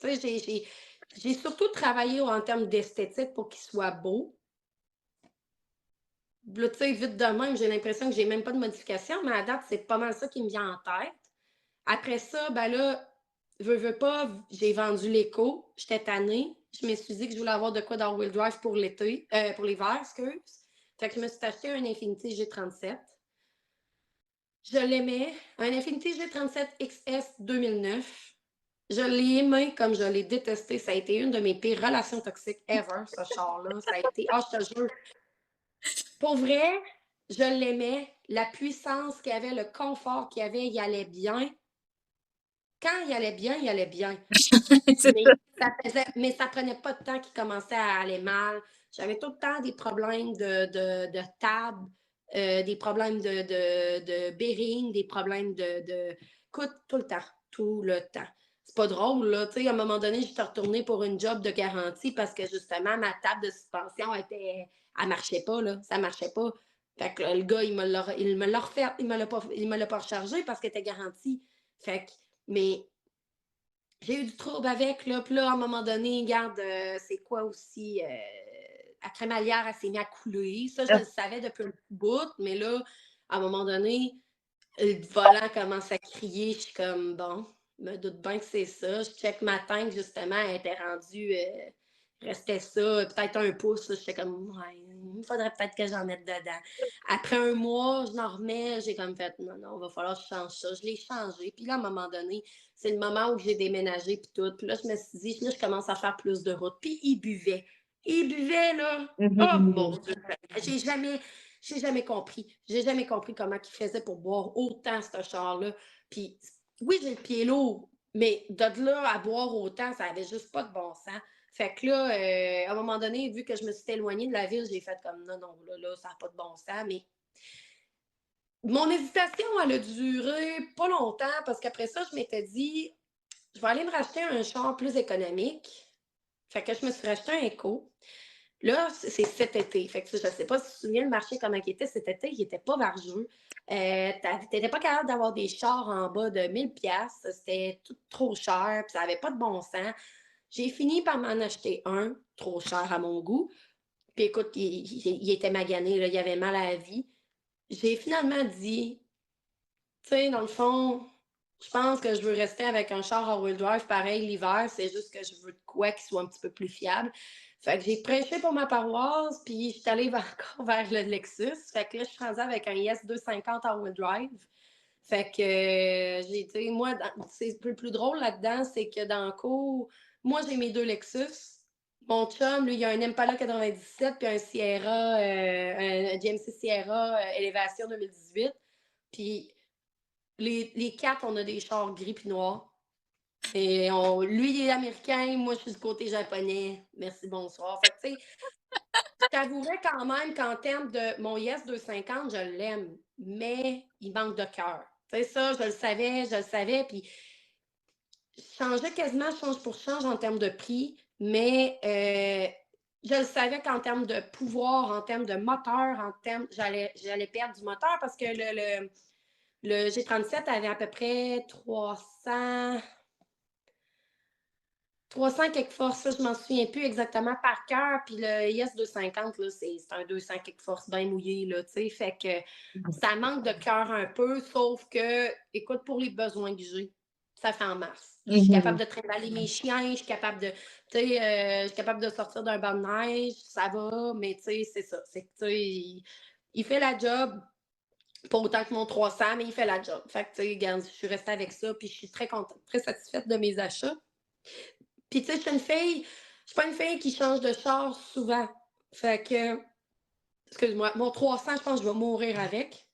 Tu sais, j'ai surtout travaillé en termes d'esthétique pour qu'il soit beau. Là, tu sais, vite de même, j'ai l'impression que j'ai même pas de modification, mais à date, c'est pas mal ça qui me vient en tête. Après ça, ben là, veux pas, j'ai vendu l'éco. J'étais tannée. Je me suis dit que je voulais avoir de quoi dans wheel drive pour l'été, pour l'hiver, excuse. Fait que je me suis acheté un Infiniti G37. Je l'aimais. Un Infiniti G37 XS 2009. Je l'ai aimé comme je l'ai détesté. Ça a été une de mes pires relations toxiques ever, ce char-là. Ça a été, je te jure. Pour vrai, je l'aimais. La puissance qu'il avait, le confort qu'il avait, il allait bien. Quand il allait bien, il allait bien. Mais ça prenait pas de temps qu'il commençait à aller mal. J'avais tout le temps des problèmes de table, des problèmes de bearing, des problèmes Écoute, tout le temps. Tout le temps. C'est pas drôle, là. Tu sais, à un moment donné, j'étais retournée pour une job de garantie parce que justement, ma table de suspension elle marchait pas, là. Ça marchait pas. Fait que le gars, il me l'a refait, il me l'a pas rechargé parce qu'elle était garantie. Fait que, mais j'ai eu du trouble avec, là. Puis là, à un moment donné, regarde, c'est quoi aussi? La crémaillère, elle s'est mise à couler. Ça, je le savais depuis un petit bout, mais là, à un moment donné, le volant commence à crier. Je suis comme, bon, je me doute bien que c'est ça. Je check ma tank, justement, elle était rendue, restait ça, peut-être 1 pouce. J'étais comme, ouais, il faudrait peut-être que j'en mette dedans. Après un mois, je m'en remets, j'ai comme fait, non, non, il va falloir que je change ça. Je l'ai changé. Puis là, à un moment donné, c'est le moment où j'ai déménagé, puis tout. Puis là, je me suis dit, là, je commence à faire plus de route. Puis il buvait. Il buvait, là. Oh, mon Dieu. J'ai jamais compris. J'ai jamais compris comment il faisait pour boire autant, ce char-là. Puis, oui, j'ai le pied lourd, mais de là à boire autant, ça avait juste pas de bon sens. Fait que là, à un moment donné, vu que je me suis éloignée de la ville, j'ai fait comme non, non, là, ça n'a pas de bon sens. Mais mon hésitation, elle a duré pas longtemps parce qu'après ça, je m'étais dit, je vais aller me racheter un char plus économique. Fait que je me suis racheté un Eco. Là, c'est cet été. Fait que je ne sais pas si tu te souviens, le marché, comment il était cet été, il n'était pas vargeux. Tu n'étais pas capable d'avoir des chars en bas de 1000 $. C'était tout trop cher, puis ça n'avait pas de bon sens. J'ai fini par m'en acheter un, trop cher à mon goût. Puis écoute, il était magané, là, il avait mal à la vie. J'ai finalement dit, tu sais, dans le fond, je pense que je veux rester avec un char all-wheel drive pareil l'hiver. C'est juste que je veux de quoi qui soit un petit peu plus fiable. Fait que j'ai prêché pour ma paroisse, puis je suis allée encore vers le Lexus. Fait que là, je suis rendue avec un YES 250 all-wheel drive. Fait que j'ai été, moi, c'est le plus drôle là-dedans, c'est que dans le cours, moi, j'ai mes deux Lexus. Mon chum, lui, il a un Impala 97 puis un Sierra, un GMC Sierra Élévation 2018. Puis les quatre, on a des chars gris puis noirs. Et lui, il est américain, moi, je suis du côté japonais. Merci, bonsoir. Fait que, tu sais, je t'avouerais quand même qu'en termes de mon Yes 250, je l'aime, mais il manque de cœur. Tu sais, ça, je le savais, puis je changeais quasiment change pour change en termes de prix, mais je le savais qu'en termes de pouvoir, en termes de moteur, j'allais perdre du moteur parce que le G37 avait à peu près 300 quelques forces, ça, je m'en souviens plus exactement par cœur. Puis le IS 250, là, c'est un 200 quelques forces bien mouillé, là, tu sais. Fait que ça manque de cœur un peu, sauf que, écoute, pour les besoins que j'ai, ça fait en masse. Je suis capable de trimballer mes chiens, je suis capable de, tu sais, je suis capable de sortir d'un banc de neige, ça va, mais tu sais, c'est ça. C'est que, tu sais, il fait la job, pas autant que mon 300, mais il fait la job. Fait que, tu sais, regarde, je suis restée avec ça, puis je suis très contente, très satisfaite de mes achats. Puis, tu sais, je suis pas une fille qui change de char souvent. Fait que, excuse-moi, mon 300, je pense que je vais mourir avec.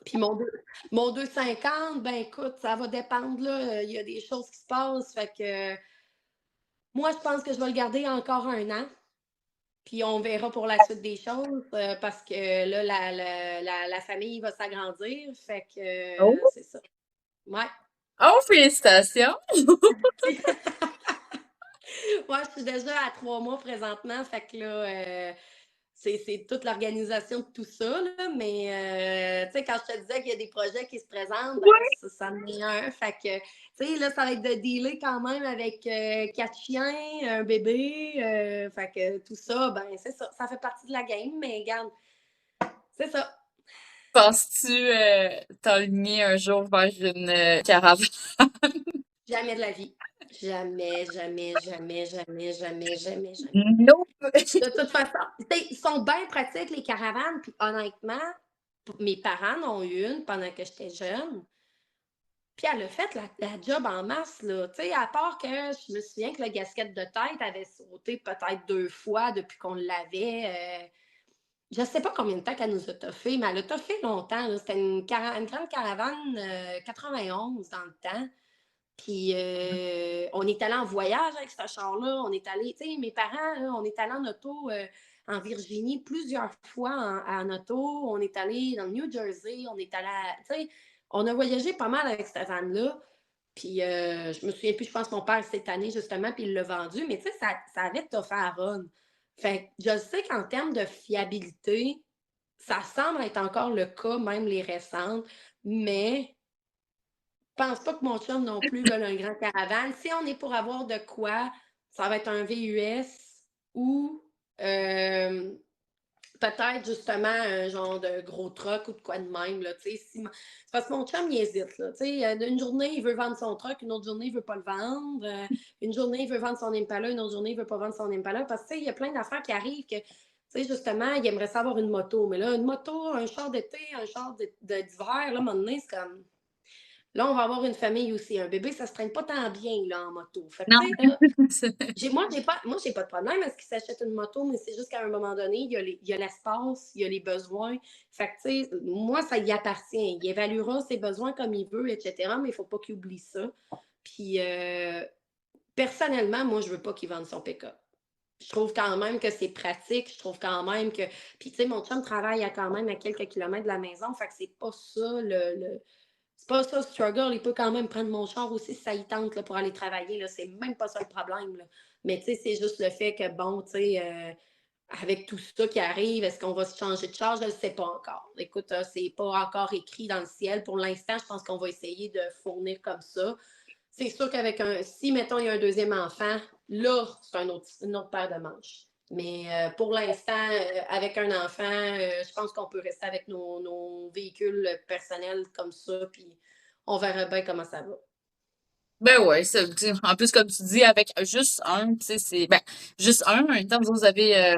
Puis mon 250, ben écoute, ça va dépendre, là. Il y a des choses qui se passent. Fait que, moi, je pense que je vais le garder encore un an. Puis on verra pour la suite des choses parce que là, la famille va s'agrandir. Fait que, Oh, c'est ça. Ouais. oh, félicitations! Ouais, je suis déjà à 3 mois présentement. Fait que là, c'est toute l'organisation de tout ça, là, mais tu sais, quand je te disais qu'il y a des projets qui se présentent, ben Ouais. ça en est un. Fait que, tu sais, là, ça va être de dealer quand même avec 4 chiens, un bébé. Fait que tout ça, ben c'est ça. Ça fait partie de la game, mais regarde, c'est ça. Penses-tu t'aligner un jour vers une caravane? Jamais de la vie. Jamais, jamais, jamais, jamais, jamais, jamais, jamais. Nope! De toute façon, ils sont bien pratiques, les caravanes. Puis honnêtement, mes parents en ont eu une pendant que j'étais jeune. Puis elle a fait la job en masse, là. Tu sais, à part que je me souviens que le gasket de tête avait sauté peut-être 2 fois depuis qu'on l'avait. Je ne sais pas combien de temps qu'elle nous a toffé, mais elle a toffé longtemps, là. C'était une grande caravane 91 dans le temps. Puis on est allé en voyage avec ce char-là. On est allé, tu sais, mes parents, là, on est allé en auto en Virginie plusieurs fois en auto. On est allé dans le New Jersey. On est allé, tu sais, on a voyagé pas mal avec cette van-là. Puis je me souviens plus, je pense que mon père cette année, justement, puis il l'a vendu. Mais tu sais, ça avait toffé à Ron. Fait que je sais qu'en termes de fiabilité, ça semble être encore le cas, même les récentes. Mais pense pas que mon chum non plus veut un grand caravane. Si on est pour avoir de quoi, ça va être un VUS ou peut-être justement un genre de gros truck ou de quoi de même. Là, parce que mon chum, il hésite. Là, une journée, il veut vendre son truck, une autre journée, il veut pas le vendre. Une journée, il veut vendre son Impala, une autre journée, il veut pas vendre son Impala. Parce que il y a plein d'affaires qui arrivent que, justement, il aimerait savoir une moto. Mais là, une moto, un char d'été, un char d'hiver, là, à un moment donné, c'est comme. Là, on va avoir une famille aussi. Un bébé, ça se traîne pas tant bien là, en moto. Fait que, Non. tu sais, là, moi, j'ai pas de problème à ce qu'il s'achète une moto, mais c'est juste qu'à un moment donné, il y a l'espace, il y a les besoins. Fait que, tu sais, moi, ça y appartient. Il évaluera ses besoins comme il veut, etc., mais il faut pas qu'il oublie ça. Puis, personnellement, moi, je veux pas qu'il vende son pick-up. Je trouve quand même que c'est pratique. Je trouve quand même que. Puis, tu sais, mon chum travaille quand même à quelques kilomètres de la maison. Fait que c'est pas ça c'est pas ça le struggle. Il peut quand même prendre mon char aussi si ça y tente là, pour aller travailler. Là. C'est même pas ça le problème. Là. Mais tu sais, c'est juste le fait que, bon, tu sais, avec tout ça qui arrive, est-ce qu'on va se changer de char? Je ne le sais pas encore. Écoute, c'est pas encore écrit dans le ciel. Pour l'instant, je pense qu'on va essayer de fournir comme ça. C'est sûr qu'avec si, mettons, il y a un deuxième enfant, là, c'est une autre paire de manches. Mais pour l'instant, avec un enfant, je pense qu'on peut rester avec nos véhicules personnels comme ça, puis on verra bien comment ça va. Ben ouais, en plus, comme tu dis, avec juste un, tu sais, juste un, en même temps, vous avez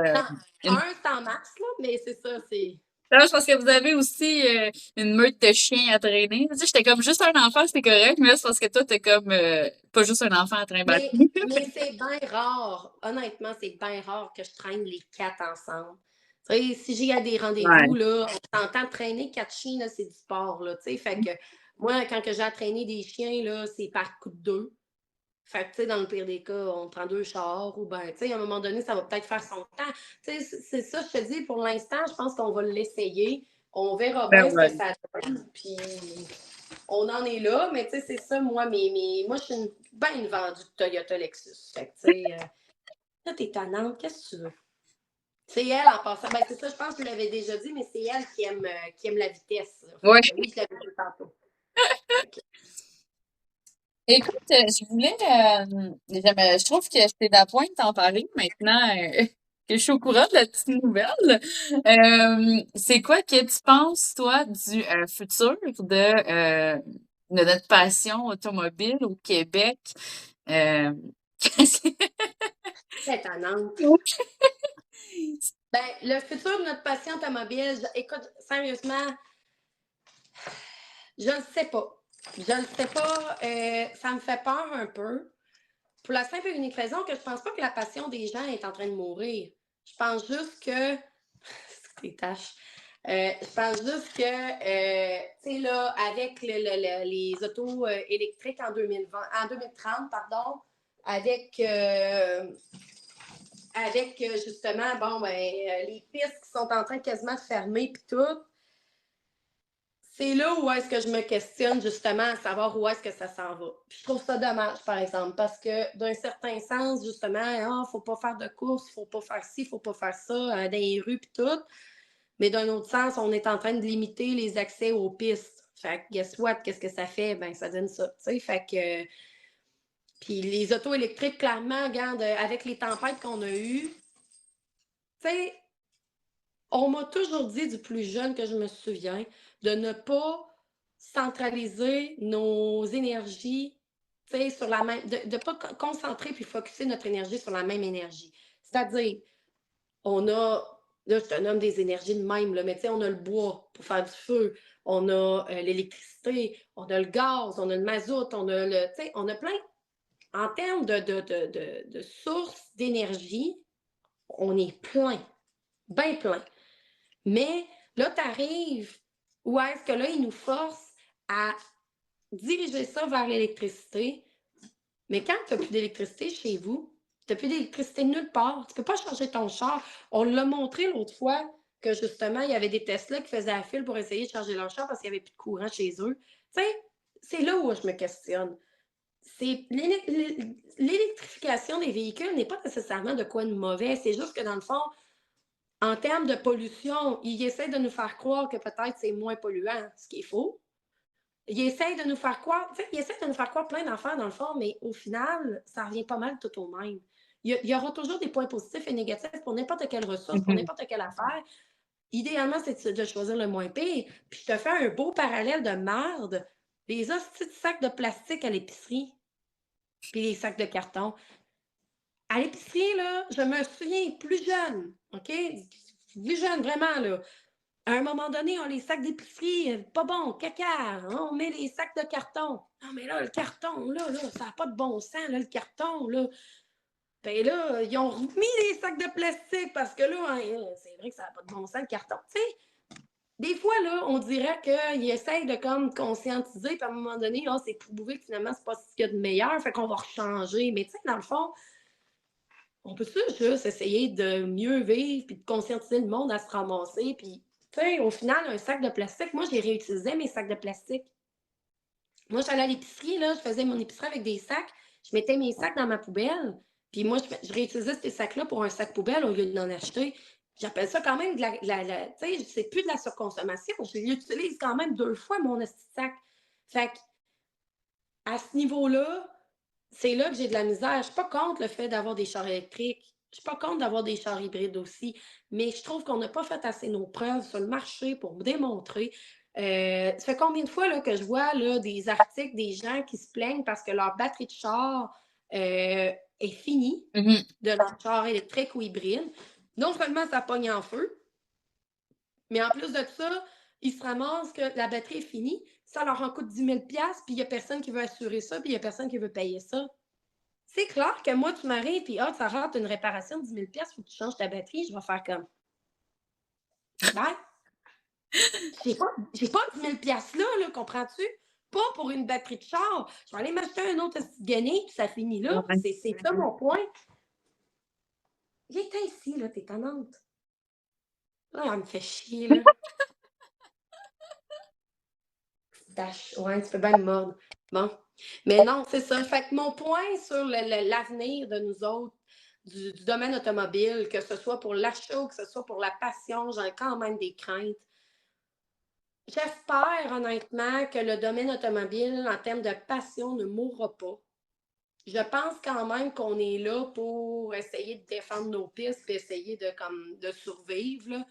Non, une. c'est en max, là, mais c'est ça, c'est. Là, je pense que vous avez aussi une meute de chiens à traîner. Tu sais, j'étais comme juste un enfant, c'était correct, mais là, c'est parce que toi, t'es comme pas juste un enfant à trimballer. Mais c'est bien rare. Honnêtement, c'est bien rare que je traîne les 4 ensemble. Tu sais, si j'ai à des rendez-vous, Ouais. là, on s'entend traîner 4 chiens, là, c'est du sport, là, tu sais. Fait que moi, quand que j'ai à traîner des chiens, là, c'est par coup de 2. Fait que, tu sais, dans le pire des cas, on prend 2 chars ou ben, tu sais, à un moment donné, ça va peut-être faire son temps. Tu sais, c'est ça, je te dis, pour l'instant, je pense qu'on va l'essayer. On verra Ben bien ce que ouais. ça donne. Puis on en est là, mais tu sais, c'est ça, moi, moi, je suis bien vendue de Toyota Lexus. Fait que, tu sais, là, t'es tannante, qu'est-ce que tu veux? C'est elle en passant. Ben, c'est ça, je pense que je l'avais déjà dit, mais c'est elle qui aime la vitesse. Là. Fait Ouais. que, oui, je l'avais dit tantôt. Ok. Écoute, je voulais, je trouve que c'est d'appoint de t'en parler maintenant que je suis au courant de la petite nouvelle. C'est quoi que tu penses, toi, du futur de notre passion automobile au Québec? Euh, C'est tannante. Ben, le futur de notre patient automobile, écoute, sérieusement, je ne sais pas. Je ne sais pas. Ça me fait peur un peu. Pour la simple et unique raison que je pense pas que la passion des gens est en train de mourir. Je pense juste que. C'est des tâches. Je pense juste que, tu sais, là, avec les autos électriques en 2030, pardon, avec, justement, bon, ben, les pistes qui sont en train quasiment de fermer, puis tout, c'est là où est-ce que je me questionne justement à savoir où est-ce que ça s'en va. Puis je trouve ça dommage, par exemple, parce que d'un certain sens, justement, ah, faut pas faire de courses, faut pas faire ci, faut pas faire ça, dans les rues puis tout. Mais d'un autre sens, on est en train de limiter les accès aux pistes. Fait que, guess what, qu'est-ce que ça fait? Ben, ça donne ça, tu sais. Fait que, puis les autos électriques, clairement, regarde, avec les tempêtes qu'on a eues, tu sais, on m'a toujours dit, du plus jeune que je me souviens, de ne pas centraliser nos énergies, tu sais, sur la même, de ne pas concentrer puis focuser notre énergie sur la même énergie. C'est-à-dire, on a, là, je te nomme des énergies de même, là, mais tu sais, on a le bois pour faire du feu, on a l'électricité, on a le gaz, on a le mazout, on a le, tu sais, on a plein, en termes de sources d'énergie, on est plein, bien plein. Mais là, tu arrives où est-ce que là, ils nous forcent à diriger ça vers l'électricité. Mais quand tu n'as plus d'électricité chez vous, tu n'as plus d'électricité nulle part. Tu ne peux pas charger ton char. On l'a montré l'autre fois que justement, il y avait des Tesla qui faisaient la file pour essayer de charger leur char parce qu'il n'y avait plus de courant chez eux. Tu sais, c'est là où je me questionne. L'électrification des véhicules n'est pas nécessairement de quoi de mauvais. C'est juste que dans le fond, en termes de pollution, ils essaient de nous faire croire que peut-être c'est moins polluant, ce qui est faux. Ils essaient de nous faire croire, ils essaient de nous faire croire plein d'affaires dans le fond, mais au final, ça revient pas mal tout au même. Il y aura toujours des points positifs et négatifs pour n'importe quelle ressource, pour Mhm. n'importe quelle affaire. Idéalement, c'est de choisir le moins pire. Puis je te fais un beau parallèle de merde. Les hosties de sacs de plastique à l'épicerie, puis les sacs de carton. À l'épicerie, là, je me souviens plus jeune, OK? Plus jeune, vraiment, là. À un moment donné, on les sacs d'épicerie, pas bon, caca, hein, on met les sacs de carton. Non, mais là, le carton, là, ça n'a pas de bon sens, là, le carton, là. Ben là, ils ont remis les sacs de plastique parce que là, hein, c'est vrai que ça n'a pas de bon sens, le carton. Tu sais, des fois, là, on dirait qu'ils essayent de comme conscientiser, puis à un moment donné, oh, c'est prouvé que finalement, c'est pas ce qu'il y a de meilleur, fait qu'on va rechanger. Mais tu sais, dans le fond, on peut juste essayer de mieux vivre puis de conscientiser le monde à se ramasser. Puis, tu sais, au final, un sac de plastique, moi, j'ai réutilisé mes sacs de plastique. Moi, j'allais à l'épicerie, là, je faisais mon épicerie avec des sacs, je mettais mes sacs dans ma poubelle, puis moi, je réutilisais ces sacs-là pour un sac poubelle au lieu d'en acheter. J'appelle ça quand même tu sais, c'est plus de la surconsommation. Je l'utilise quand même 2 fois, mon sac. Fait que, à ce niveau-là, c'est là que j'ai de la misère. Je suis pas contre le fait d'avoir des chars électriques. Je suis pas contre d'avoir des chars hybrides aussi. Mais je trouve qu'on n'a pas fait assez nos preuves sur le marché pour démontrer. Ça fait combien de fois là, que je vois là, des articles, des gens qui se plaignent parce que leur batterie de char est finie Mhm. de leur char électrique ou hybride. Non seulement ça pogne en feu, mais en plus de ça, ils se ramassent que la batterie est finie, ça leur en coûte 10 000 puis il n'y a personne qui veut assurer ça, puis il n'y a personne qui veut payer ça. C'est clair que moi, tu m'arrives, puis ça rentre une réparation de 10 000 il faut que tu changes ta batterie, je vais faire comme. Ben, j'ai pas 10 000 là, comprends-tu? Pas pour une batterie de char. Je vais aller m'acheter un autre gagné, puis ça finit là. Ouais. C'est ça mon point. J'étais ici, là, t'es tannante. Là, elle me fait chier, là. Ouais, tu peux bien me mordre. Bon. Mais non, c'est ça. Fait que mon point sur l'avenir de nous autres, du domaine automobile, que ce soit pour l'achat ou que ce soit pour la passion, j'ai quand même des craintes. J'espère honnêtement que le domaine automobile, en termes de passion, ne mourra pas. Je pense quand même qu'on est là pour essayer de défendre nos pistes et essayer de survivre. Là.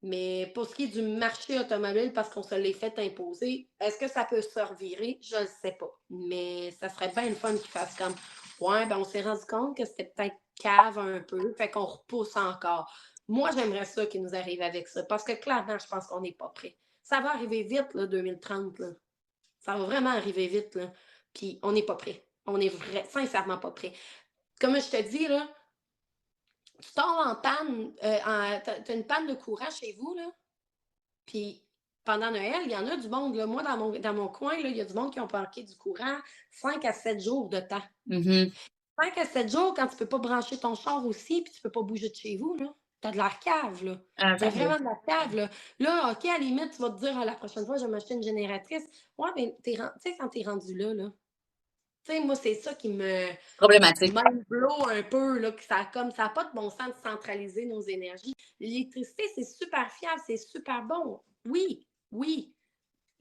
Mais pour ce qui est du marché automobile, parce qu'on se l'est fait imposer, est-ce que ça peut se revirer? Je ne sais pas. Mais ça serait bien le fun qu'ils fassent comme ouais, ben on s'est rendu compte que c'était peut-être cave un peu, fait qu'on repousse encore. Moi, j'aimerais ça qu'il nous arrive avec ça, parce que clairement, je pense qu'on n'est pas prêt. Ça va arriver vite, là, 2030. Là. Ça va vraiment arriver vite. Là. Puis on n'est pas prêt. On est sincèrement pas prêt. Comme je te dis, là, tu tombes en panne, t'as une panne de courant chez vous, là, puis pendant Noël, il y en a du monde. Là. Moi, dans mon coin, là, il y a du monde qui ont manqué du courant 5 à 7 jours de temps. Mhm. 5 à 7 jours quand tu ne peux pas brancher ton char aussi puis tu ne peux pas bouger de chez vous, là. T'as de la cave, là. Ah, T'as oui. vraiment de la cave, là. Là, OK, à la limite, tu vas te dire, la prochaine fois, je vais m'acheter une génératrice. Ouais, mais tu sais, quand t'es rendu là, tu sais, moi, c'est ça qui me Problématique. mind blow un peu, là, que ça n'a pas de bon sens de centraliser nos énergies. L'électricité, c'est super fiable, c'est super bon. Oui, oui.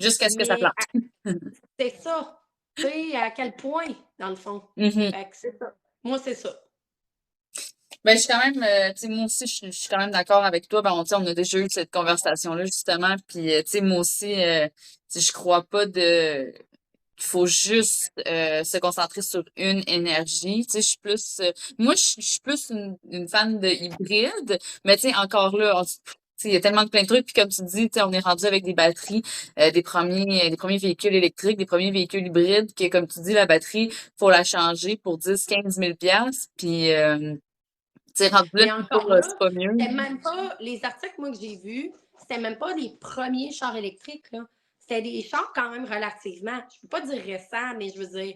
Jusqu'à ce que ça Mais plante. c'est ça. Tu sais, à quel point, dans le fond. Mhm. Fait que c'est ça. Moi, c'est ça. Ben, je suis quand même, tu sais, moi aussi, je suis quand même d'accord avec toi. Ben, on a déjà eu cette conversation-là, justement. Puis, tu sais, moi aussi, tu sais, je crois pas qu'il faut juste se concentrer sur une énergie. Tu sais, je suis plus, moi, je suis plus une fan de hybride. Mais, tu sais, encore là, tu sais, il y a tellement de plein de trucs. Puis, comme tu dis, tu sais, on est rendu avec des batteries, des premiers véhicules électriques, des premiers véhicules hybrides, que, comme tu dis, la batterie, faut la changer pour 10, 15 000 piastres. Puis, tu sais, rendu là, Mais encore c'est là, pas mieux. c'était même pas les articles moi que j'ai vus, c'était même pas les premiers chars électriques. Là. C'était des chars quand même relativement, je peux pas dire récents, mais je veux dire,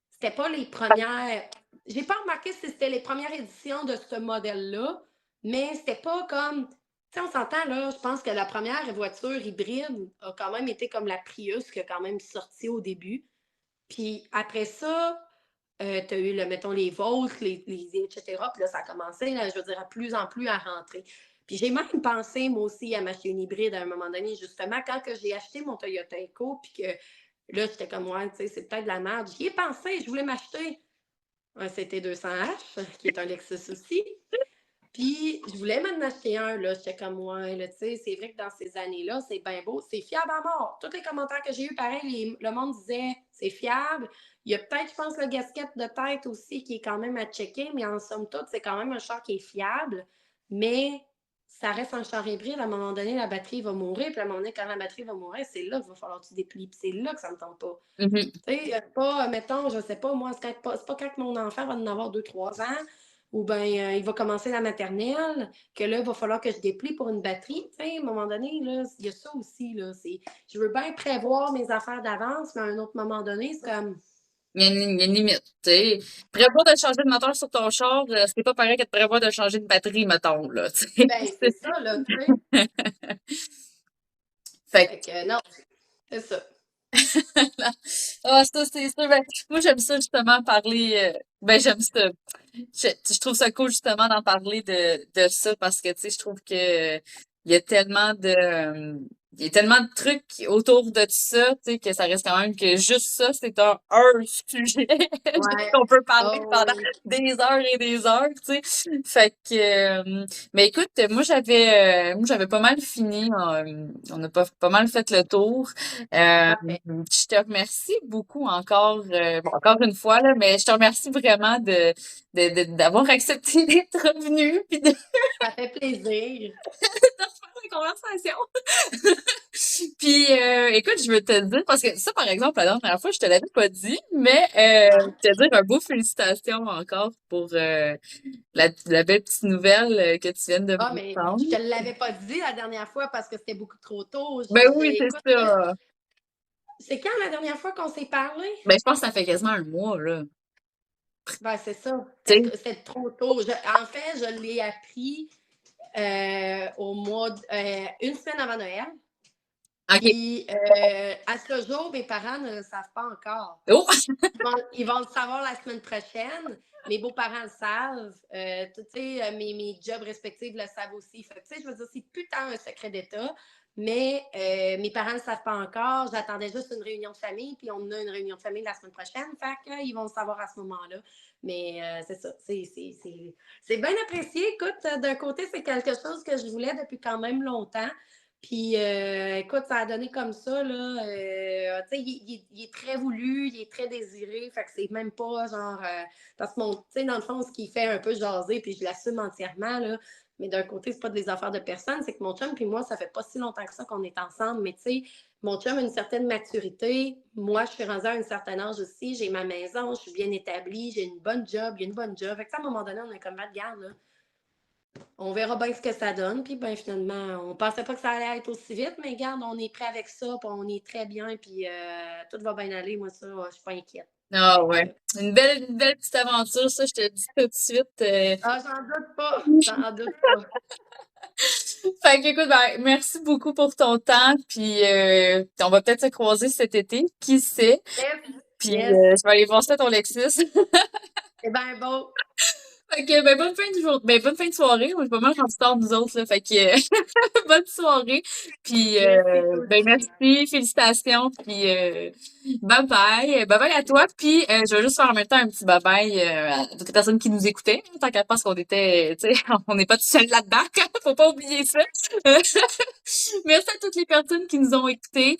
c'était pas les premières. J'ai pas remarqué si c'était les premières éditions de ce modèle-là, mais c'était pas comme. Tu sais, on s'entend là, je pense que la première voiture hybride a quand même été comme la Prius qui a quand même sorti au début. Puis après ça, tu as eu, mettons, les Volt, etc. Puis là, ça a commencé, là, je veux dire, à plus en plus à rentrer. Puis j'ai même pensé, moi aussi, à m'acheter une hybride à un moment donné, justement, quand que j'ai acheté mon Toyota Echo, puis que là, j'étais comme, ouais, tu sais, c'est peut-être de la merde. J'y ai pensé, je voulais m'acheter un CT200H, qui est un Lexus aussi. Puis, je voulais m'en acheter un, là. J'étais comme, ouais, là, tu sais, c'est vrai que dans ces années-là, c'est bien beau. C'est fiable à mort. Tous les commentaires que j'ai eus, pareil, le monde disait, c'est fiable. Il y a peut-être, je pense, le gasket de tête aussi qui est quand même à checker, mais en somme toute, c'est quand même un char qui est fiable. Mais ça reste un char hybride. À un moment donné, la batterie va mourir. Puis à un moment donné, quand la batterie va mourir, c'est là qu'il va falloir que tu déplies. Puis c'est là que ça ne me tente pas. Mhm. Tu sais, pas, mettons, je sais pas, moi, c'est pas quand mon enfant va en avoir 2, 3 ans, ou bien il va commencer la maternelle, que là, il va falloir que je déplie pour une batterie. Tu sais, à un moment donné, là, il y a ça aussi, là. Je veux bien prévoir mes affaires d'avance, mais à un autre moment donné, c'est comme. Il y a une limite, tu sais. Prévoir de changer de moteur sur ton char, c'est pas pareil que de prévoir de changer de batterie, mettons, là, tu sais. Ben, c'est ça, là, tu sais. Fait Fait que non, c'est ça. ah, ça, c'est ça. Ben, moi, j'aime ça, justement, parler, ben, j'aime ça. Je trouve ça cool, justement, d'en parler de ça parce que, tu sais, je trouve que il y a tellement il y a tellement de trucs autour de ça, tu sais, que ça reste quand même que juste ça, c'est un sujet Ouais. qu'on peut parler Oh, pendant oui. des heures et des heures, tu sais. Fait que, mais écoute, moi j'avais pas mal fini. On a pas mal fait le tour. Parfait. Je te remercie beaucoup encore, bon, encore une fois là, mais je te remercie vraiment d'avoir accepté d'être revenu puis de Ça fait plaisir. faire la conversation. Puis, écoute, je veux te dire, parce que ça, par exemple, la dernière fois, je te l'avais pas dit, mais Ouais. te dire un beau félicitations encore pour la belle petite nouvelle que tu viens de Ah, me mais prendre. je te l'avais pas dit la dernière fois parce que c'était beaucoup trop tôt. Ben oui, c'est Écoute, ça. c'est quand la dernière fois qu'on s'est parlé? Ben, je pense que ça fait quasiment un mois, là. Ben, c'est ça. Tu sais? C'était trop tôt. En fait, je l'ai appris une semaine avant Noël. OK. Puis, à ce jour, mes parents ne le savent pas encore. Oh! Ils vont le savoir la semaine prochaine. Mes beaux-parents le savent. Tu sais, mes jobs respectifs le savent aussi. Fait que, tu sais, je veux dire, c'est plus tant un secret d'État, mais mes parents ne le savent pas encore. J'attendais juste une réunion de famille, puis on a une réunion de famille la semaine prochaine. Fait qu'ils vont le savoir à ce moment-là. Mais c'est ça. C'est bien apprécié. Écoute, d'un côté, c'est quelque chose que je voulais depuis quand même longtemps. Puis, écoute, ça a donné comme ça, là. Tu sais, il est très voulu, il est très désiré. Fait que c'est même pas genre. Parce que, tu sais, dans le fond, ce qui fait un peu jaser, puis je l'assume entièrement, là. Mais d'un côté, c'est pas des affaires de personne. C'est que mon chum, puis moi, ça fait pas si longtemps que ça qu'on est ensemble. Mais, tu sais, mon chum a une certaine maturité. Moi, je suis rendue à un certain âge aussi. J'ai ma maison, je suis bien établie, j'ai une bonne job, il y a une bonne job. Fait que, à un moment donné, on est comme, regarde, là. On verra bien ce que ça donne. Puis ben, finalement, on pensait pas que ça allait être aussi vite, mais regarde, on est prêt avec ça, puis on est très bien, puis tout va bien aller. Moi, ça, je suis pas inquiète. Ah ouais. Une belle petite aventure, ça, je te le dis tout de suite. Ah, j'en doute pas. J'en doute pas. Fait que, écoute, ben, merci beaucoup pour ton temps, puis on va peut-être se croiser cet été, qui sait. Yes. Puis Yes. je vais aller voir ça ton Lexus. C'est bien beau. Fait que ben bonne fin de soirée. On est pas mal rendu tard nous autres là. Fait que bonne soirée. Puis Merci, toi ben aussi. merci, félicitations. Puis bye bye. Bye bye à toi. Puis je vais juste faire en même temps un petit bye bye à toutes les personnes qui nous écoutaient. Tant qu'à pas qu'on était, tu sais, on n'est pas tout seul là-dedans. Faut pas oublier ça. Merci à toutes les personnes qui nous ont écoutés.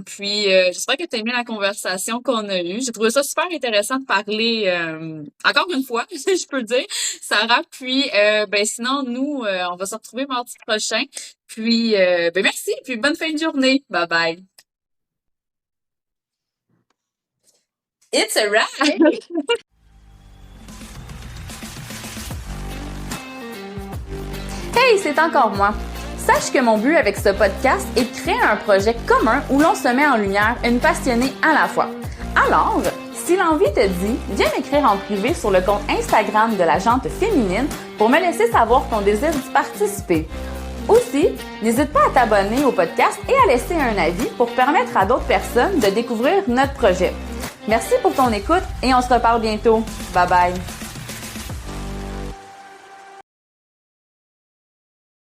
Puis j'espère que tu as aimé la conversation qu'on a eue. J'ai trouvé ça super intéressant de parler encore une fois, je peux dire, Sarah. Puis ben sinon, nous, on va se retrouver mardi prochain. Puis ben merci, puis bonne fin de journée. Bye bye. It's a wrap! Hey. Hey, c'est encore moi. Sache que mon but avec ce podcast est de créer un projet commun où l'on se met en lumière une passionnée à la fois. Alors, si l'envie te dit, viens m'écrire en privé sur le compte Instagram de la Jante Féminine pour me laisser savoir ton désir d'y participer. Aussi, n'hésite pas à t'abonner au podcast et à laisser un avis pour permettre à d'autres personnes de découvrir notre projet. Merci pour ton écoute et on se reparle bientôt. Bye bye!